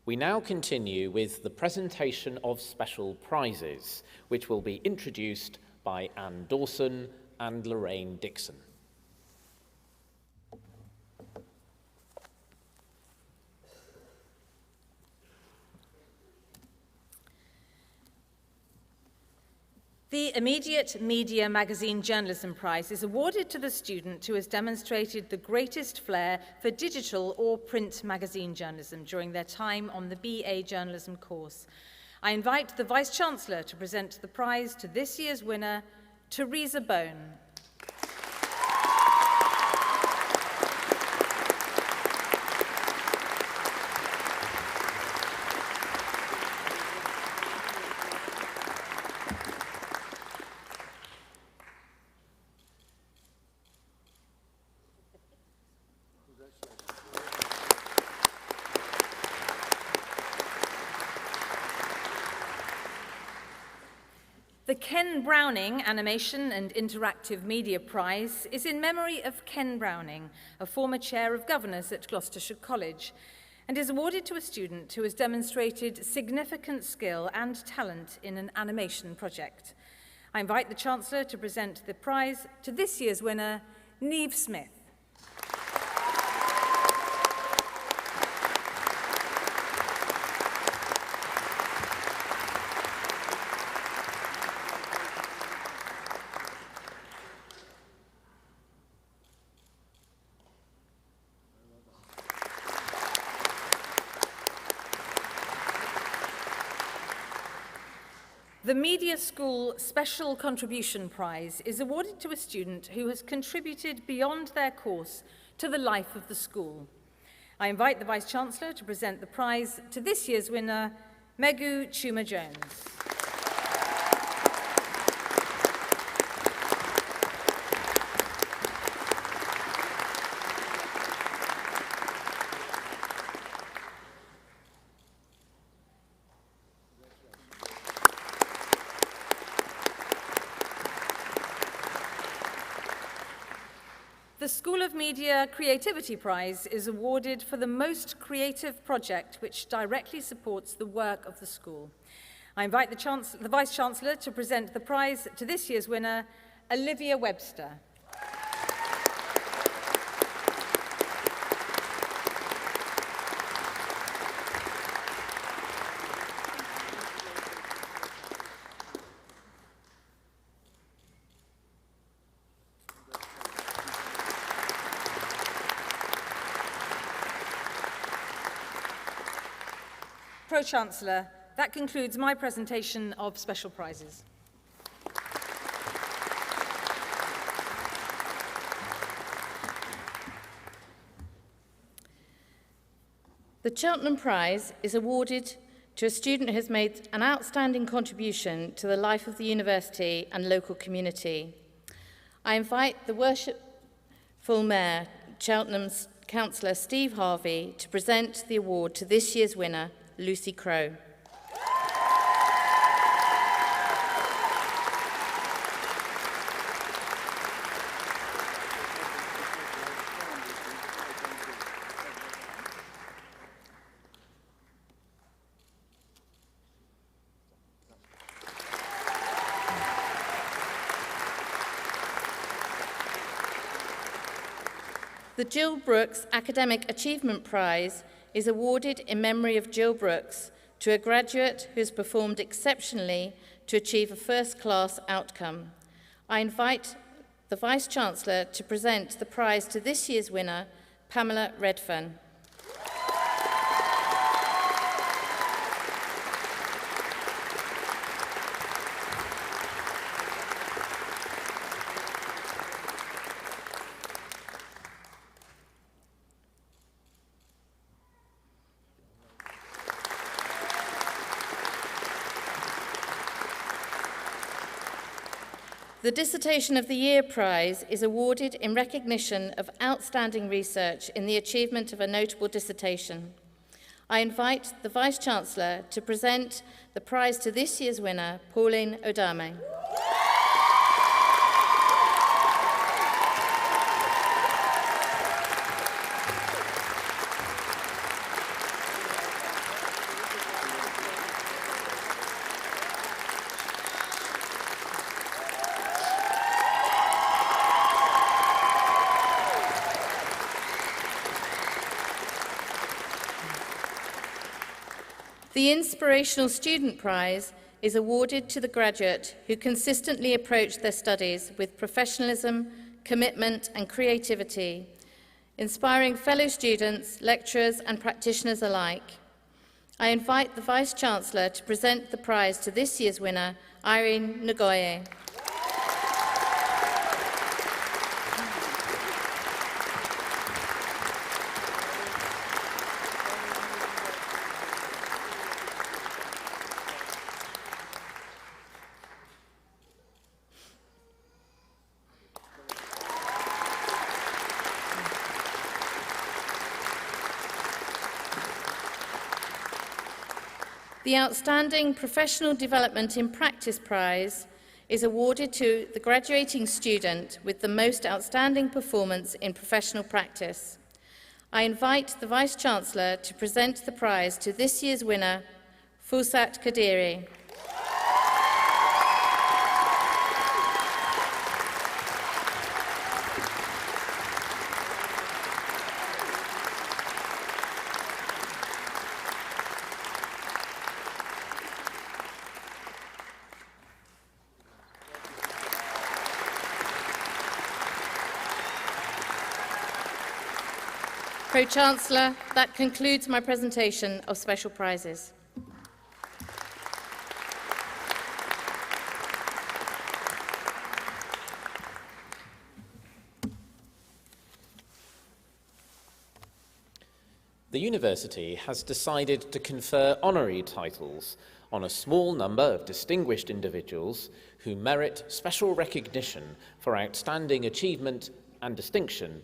We now continue with the presentation of special prizes, which will be introduced by Anne Dawson and Lorraine Dixon. The Immediate Media Magazine Journalism Prize is awarded to the student who has demonstrated the greatest flair for digital or print magazine journalism during their time on the BA Journalism course. I invite the Vice-Chancellor to present the prize to this year's winner, Teresa Bone. The Ken Browning Animation and Interactive Media Prize is in memory of Ken Browning, a former chair of governors at Gloucestershire College, and is awarded to a student who has demonstrated significant skill and talent in an animation project. I invite the Chancellor to present the prize to this year's winner, Neve Smith. The Media School Special Contribution Prize is awarded to a student who has contributed beyond their course to the life of the school. I invite the Vice-Chancellor to present the prize to this year's winner, Megu Chuma-Jones. The School of Media Creativity Prize is awarded for the most creative project which directly supports the work of the school. I invite the Vice-Chancellor to present the prize to this year's winner, Olivia Webster. Pro-Chancellor, that concludes my presentation of special prizes. The Cheltenham Prize is awarded to a student who has made an outstanding contribution to the life of the university and local community. I invite the Worshipful Mayor, Cheltenham's Councillor Steve Harvey, to present the award to this year's winner, Lucy Crowe. The Jill Brooks Academic Achievement Prize is awarded in memory of Jill Brooks to a graduate who has performed exceptionally to achieve a first-class outcome. I invite the Vice-Chancellor to present the prize to this year's winner, Pamela Redfern. The Dissertation of the Year Prize is awarded in recognition of outstanding research in the achievement of a notable dissertation. I invite the Vice-Chancellor to present the prize to this year's winner, Pauline Odame. The Inspirational Student Prize is awarded to the graduate who consistently approach their studies with professionalism, commitment and creativity, inspiring fellow students, lecturers and practitioners alike. I invite the Vice-Chancellor to present the prize to this year's winner, Irene Ngoye. The Outstanding Professional Development in Practice Prize is awarded to the graduating student with the most outstanding performance in professional practice. I invite the Vice-Chancellor to present the prize to this year's winner, Fusat Kadiri. Pro-Chancellor, that concludes my presentation of special prizes. The university has decided to confer honorary titles on a small number of distinguished individuals who merit special recognition for outstanding achievement and distinction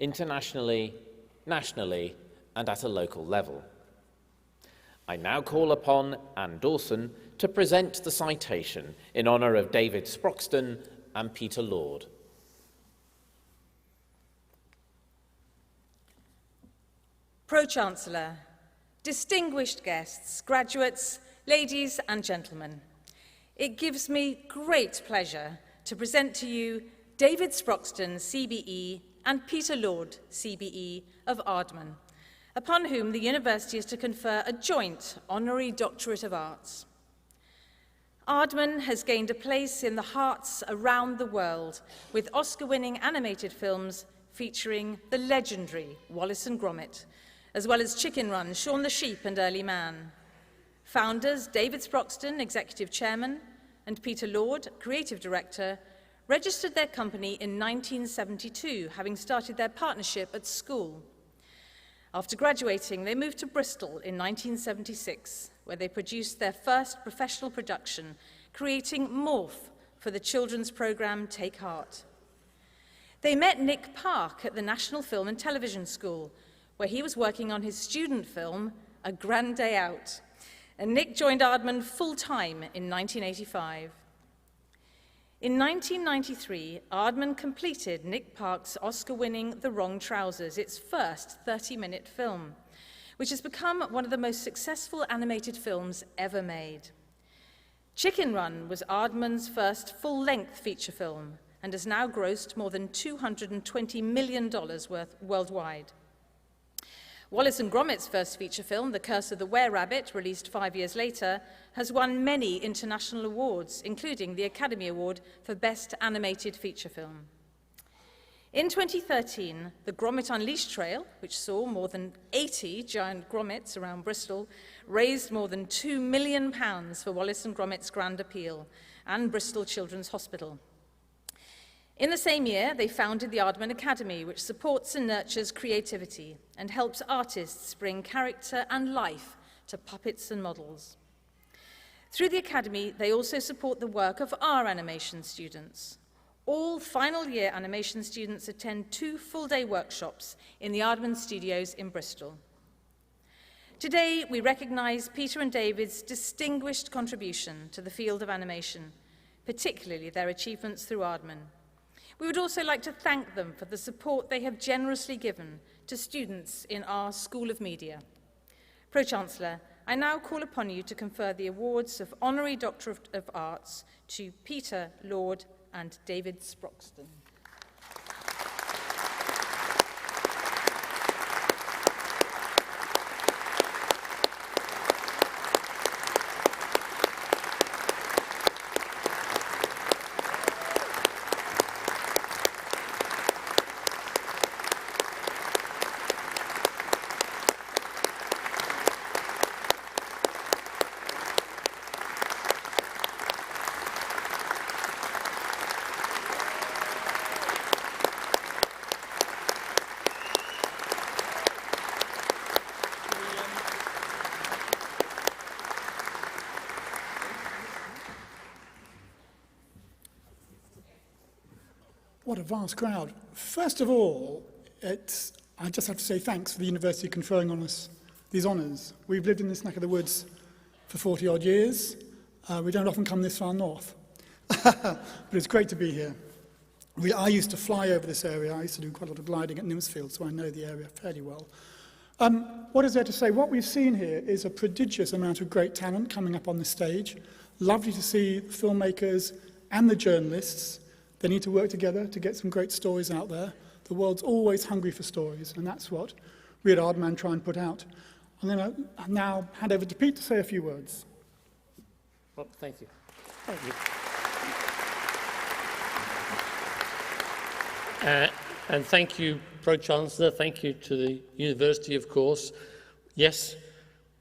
internationally, nationally, and at a local level. I now call upon Anne Dawson to present the citation in honour of David Sproxton and Peter Lord. Pro-Chancellor, distinguished guests, graduates, ladies and gentlemen, it gives me great pleasure to present to you David Sproxton, CBE, and Peter Lord, CBE, of Ardman, upon whom the university is to confer a joint honorary Doctorate of Arts. Ardman has gained a place in the hearts around the world with Oscar-winning animated films featuring the legendary Wallace and Gromit, as well as Chicken Run, Shaun the Sheep and Early Man. Founders David Sproxton, Executive Chairman, and Peter Lord, Creative Director, registered their company in 1972, having started their partnership at school. After graduating, they moved to Bristol in 1976, where they produced their first professional production, creating Morph for the children's programme Take Heart. They met Nick Park at the National Film and Television School, where he was working on his student film, A Grand Day Out, and Nick joined Ardman full-time in 1985. In 1993, Ardman completed Nick Park's Oscar-winning The Wrong Trousers, its first 30-minute film, which has become one of the most successful animated films ever made. Chicken Run was Ardman's first full-length feature film and has now grossed more than $220 million worth worldwide. Wallace and Gromit's first feature film, The Curse of the Were-Rabbit, released 5 years later, has won many international awards, including the Academy Award for Best Animated Feature Film. In 2013, the Gromit Unleashed Trail, which saw more than 80 giant gromets around Bristol, raised more than £2 million for Wallace and Gromit's Grand Appeal and Bristol Children's Hospital. In the same year, they founded the Ardman Academy, which supports and nurtures creativity and helps artists bring character and life to puppets and models. Through the Academy, they also support the work of our animation students. All final year animation students attend 2 full-day workshops in the Ardman Studios in Bristol. Today, we recognise Peter and David's distinguished contribution to the field of animation, particularly their achievements through Ardman. We would also like to thank them for the support they have generously given to students in our School of Media. Pro-Chancellor, I now call upon you to confer the awards of Honorary Doctor of Arts to Peter Lord and David Sproxton. What a vast crowd. First of all, I just have to say thanks for the university conferring on us these honours. We've lived in this neck of the woods for 40 odd years. We don't often come this far north, but it's great to be here. I used to fly over this area. I used to do quite a lot of gliding at Nimsfield, so I know the area fairly well. What is there to say? What we've seen here is a prodigious amount of great talent coming up on the stage. Lovely to see the filmmakers and the journalists. They need to work together to get some great stories out there. The world's always hungry for stories, and that's what we at Ardman try and put out. I'm going to now hand over to Pete to say a few words. Well, thank you. Thank you. And thank you, Pro-Chancellor. Thank you to the university, of course. Yes,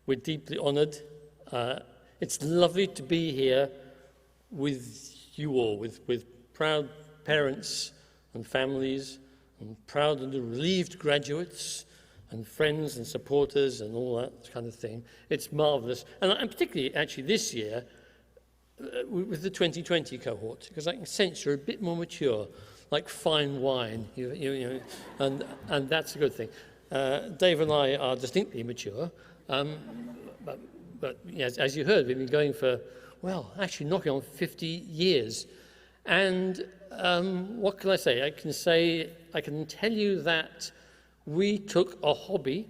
we're deeply honoured. It's lovely to be here with you all, with proud parents and families, and proud and relieved graduates, and friends and supporters and all that kind of thing. It's marvellous. And particularly, actually, this year, with the 2020 cohort, because I can sense you're a bit more mature, like fine wine, and that's a good thing. Dave and I are distinctly mature, but yes, as you heard, we've been going for, well, actually knocking on 50 years. And what can I say? I can tell you that we took a hobby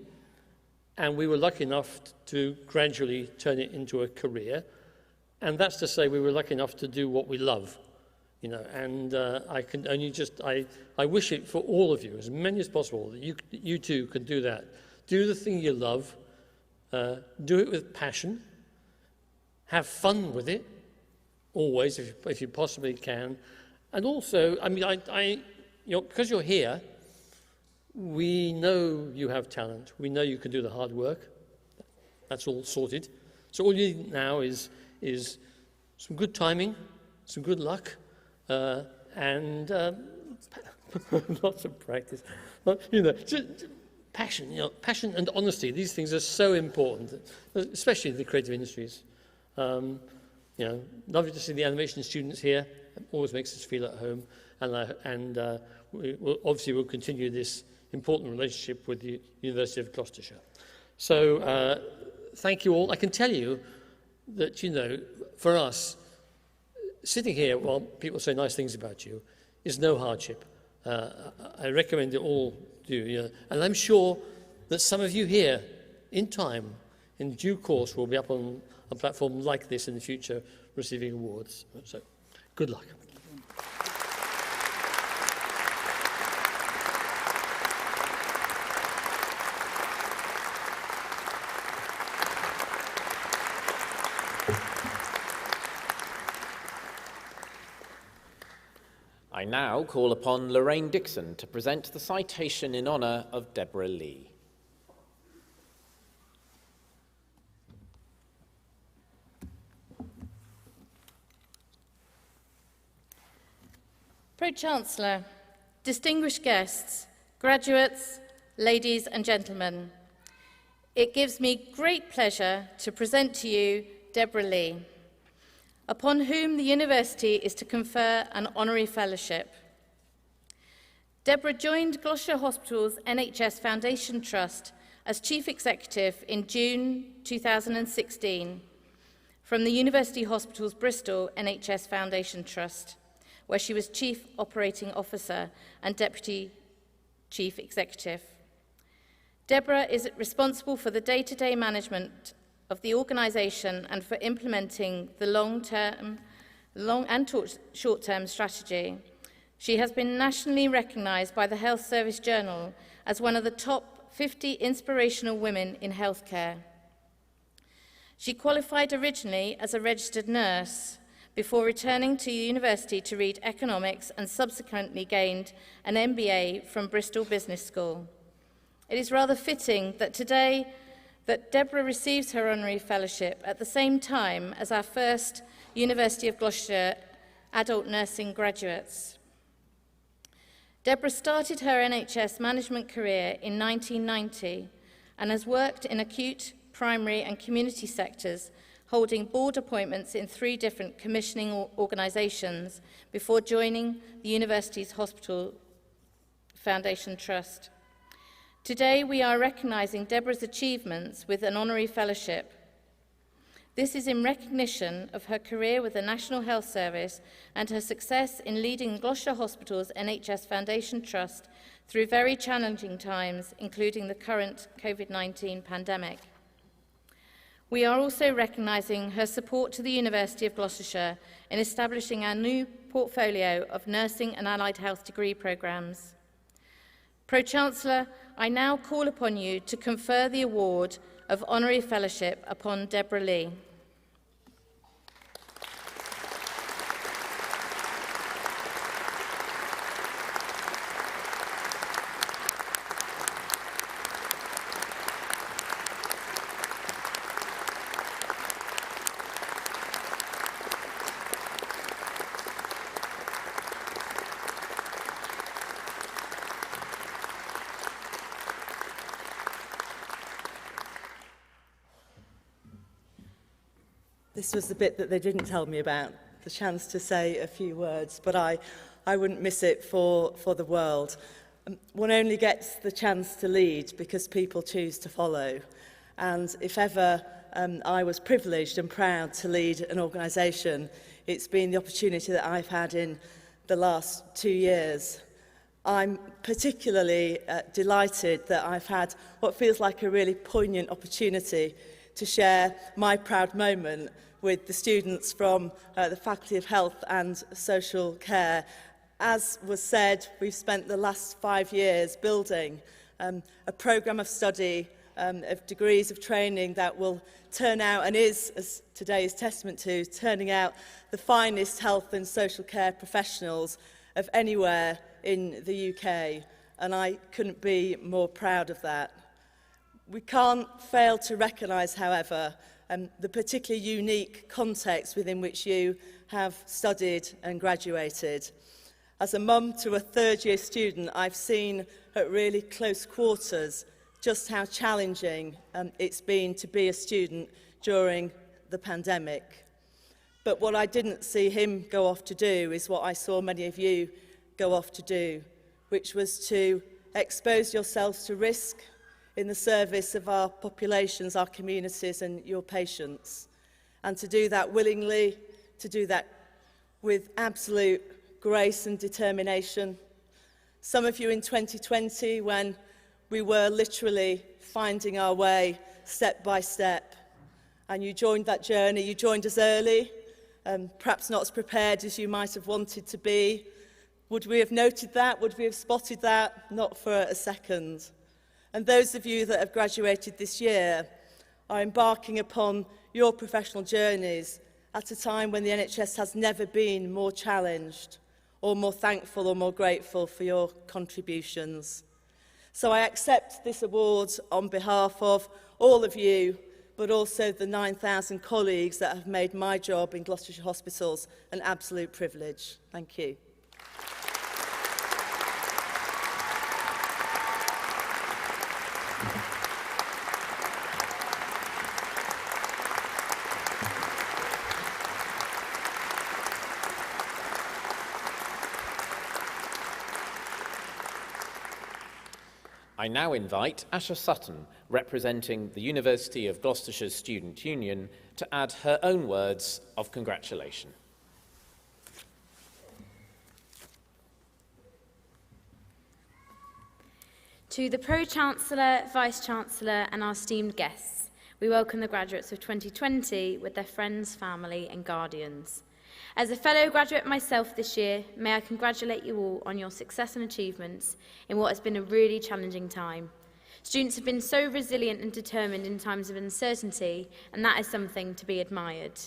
and we were lucky enough to gradually turn it into a career. And that's to say we were lucky enough to do what we love. And I can only just, I wish it for all of you, as many as possible, that you too can do that. Do the thing you love, do it with passion, have fun with it, always, if you possibly can. And also, I mean, because you're here, we know you have talent. We know you can do the hard work. That's all sorted. So all you need now is some good timing, some good luck, and lots of practice. Passion, passion and honesty. These things are so important, especially in the creative industries. Lovely to see the animation students here. It always makes us feel at home, and we'll continue this important relationship with the University of Gloucestershire. So thank you all. I can tell you that, for us, sitting here while people say nice things about you is no hardship. I recommend it all do. And I'm sure that some of you here, in time, in due course, will be up on a platform like this in the future, receiving awards. So, good luck. I now call upon Lorraine Dixon to present the citation in honour of Deborah Lee. Pro-Chancellor, distinguished guests, graduates, ladies and gentlemen, it gives me great pleasure to present to you Deborah Lee, upon whom the university is to confer an honorary fellowship. Deborah joined Gloucestershire Hospital's NHS Foundation Trust as Chief Executive in June 2016 from the University Hospitals Bristol NHS Foundation Trust, where she was Chief Operating Officer and Deputy Chief Executive. Deborah is responsible for the day-to-day management of the organisation and for implementing the long and short-term strategy. She has been nationally recognised by the Health Service Journal as one of the top 50 inspirational women in healthcare. She qualified originally as a registered nurse before returning to university to read economics and subsequently gained an MBA from Bristol Business School. It is rather fitting that today that Deborah receives her honorary fellowship at the same time as our first University of Gloucestershire adult nursing graduates. Deborah started her NHS management career in 1990 and has worked in acute, primary and community sectors, holding board appointments in 3 different commissioning organisations before joining the university's Hospital Foundation Trust. Today, we are recognising Deborah's achievements with an honorary fellowship. This is in recognition of her career with the National Health Service and her success in leading Gloucestershire Hospital's NHS Foundation Trust through very challenging times, including the current COVID-19 pandemic. We are also recognising her support to the University of Gloucestershire in establishing our new portfolio of nursing and allied health degree programmes. Pro-Chancellor, I now call upon you to confer the award of Honorary Fellowship upon Deborah Lee. This was the bit that they didn't tell me about, the chance to say a few words, but I wouldn't miss it for the world. One only gets the chance to lead because people choose to follow. And if ever I was privileged and proud to lead an organisation, it's been the opportunity that I've had in the last 2 years. I'm particularly delighted that I've had what feels like a really poignant opportunity to share my proud moment with the students from the Faculty of Health and Social Care. As was said, we've spent the last 5 years building a programme of study, of degrees of training that will turn out, and is, as today is testament to, turning out the finest health and social care professionals of anywhere in the UK. And I couldn't be more proud of that. We can't fail to recognise, however, the particularly unique context within which you have studied and graduated. As a mum to a third-year student, I've seen at really close quarters just how challenging it's been to be a student during the pandemic. But what I didn't see him go off to do is what I saw many of you go off to do, which was to expose yourselves to risk in the service of our populations, our communities and your patients. And to do that willingly, to do that with absolute grace and determination. Some of you in 2020, when we were literally finding our way step by step, and you joined that journey, you joined us early, perhaps not as prepared as you might have wanted to be. Would we have noted that? Would we have spotted that? Not for a second. And those of you that have graduated this year are embarking upon your professional journeys at a time when the NHS has never been more challenged or more thankful or more grateful for your contributions. So I accept this award on behalf of all of you, but also the 9,000 colleagues that have made my job in Gloucestershire hospitals an absolute privilege. Thank you. I now invite Asha Sutton, representing the University of Gloucestershire Student Union, to add her own words of congratulation. To the Pro-Chancellor, Vice-Chancellor and our esteemed guests, we welcome the graduates of 2020 with their friends, family and guardians. As a fellow graduate myself this year, may I congratulate you all on your success and achievements in what has been a really challenging time. Students have been so resilient and determined in times of uncertainty, and that is something to be admired.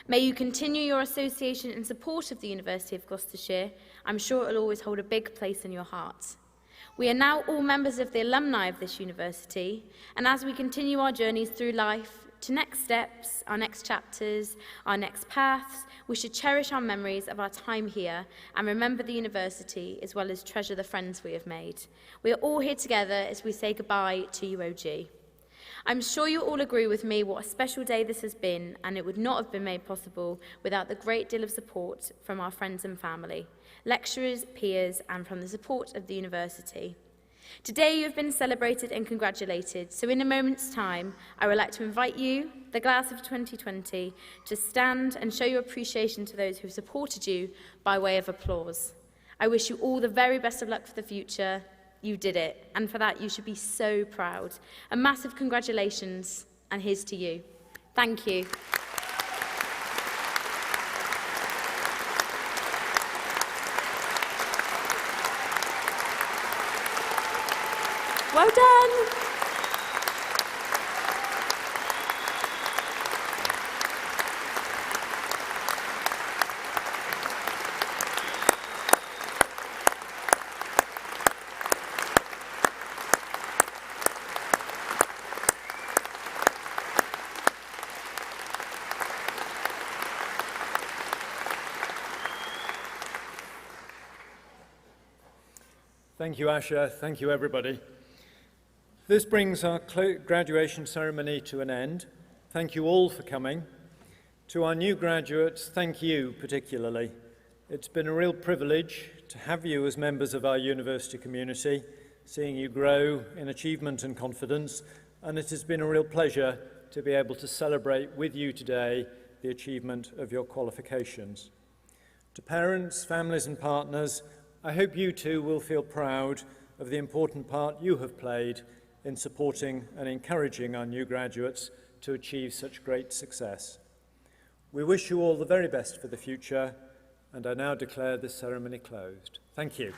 May you continue your association and support of the University of Gloucestershire. I'm sure it will always hold a big place in your hearts. We are now all members of the alumni of this university, and as we continue our journeys through life, to next steps, our next chapters, our next paths, we should cherish our memories of our time here and remember the university as well as treasure the friends we have made. We are all here together as we say goodbye to UOG. I'm sure you all agree with me what a special day this has been, and it would not have been made possible without the great deal of support from our friends and family, lecturers, peers, and from the support of the university. Today you have been celebrated and congratulated, so in a moment's time, I would like to invite you, the class of 2020, to stand and show your appreciation to those who supported you by way of applause. I wish you all the very best of luck for the future. You did it, and for that you should be so proud. A massive congratulations, and here's to you. Thank you. Well done! Thank you, Asha. Thank you, everybody. This brings our graduation ceremony to an end. Thank you all for coming. To our new graduates, thank you particularly. It's been a real privilege to have you as members of our university community, seeing you grow in achievement and confidence, and it has been a real pleasure to be able to celebrate with you today the achievement of your qualifications. To parents, families and partners, I hope you too will feel proud of the important part you have played in supporting and encouraging our new graduates to achieve such great success. We wish you all the very best for the future, and I now declare this ceremony closed. Thank you.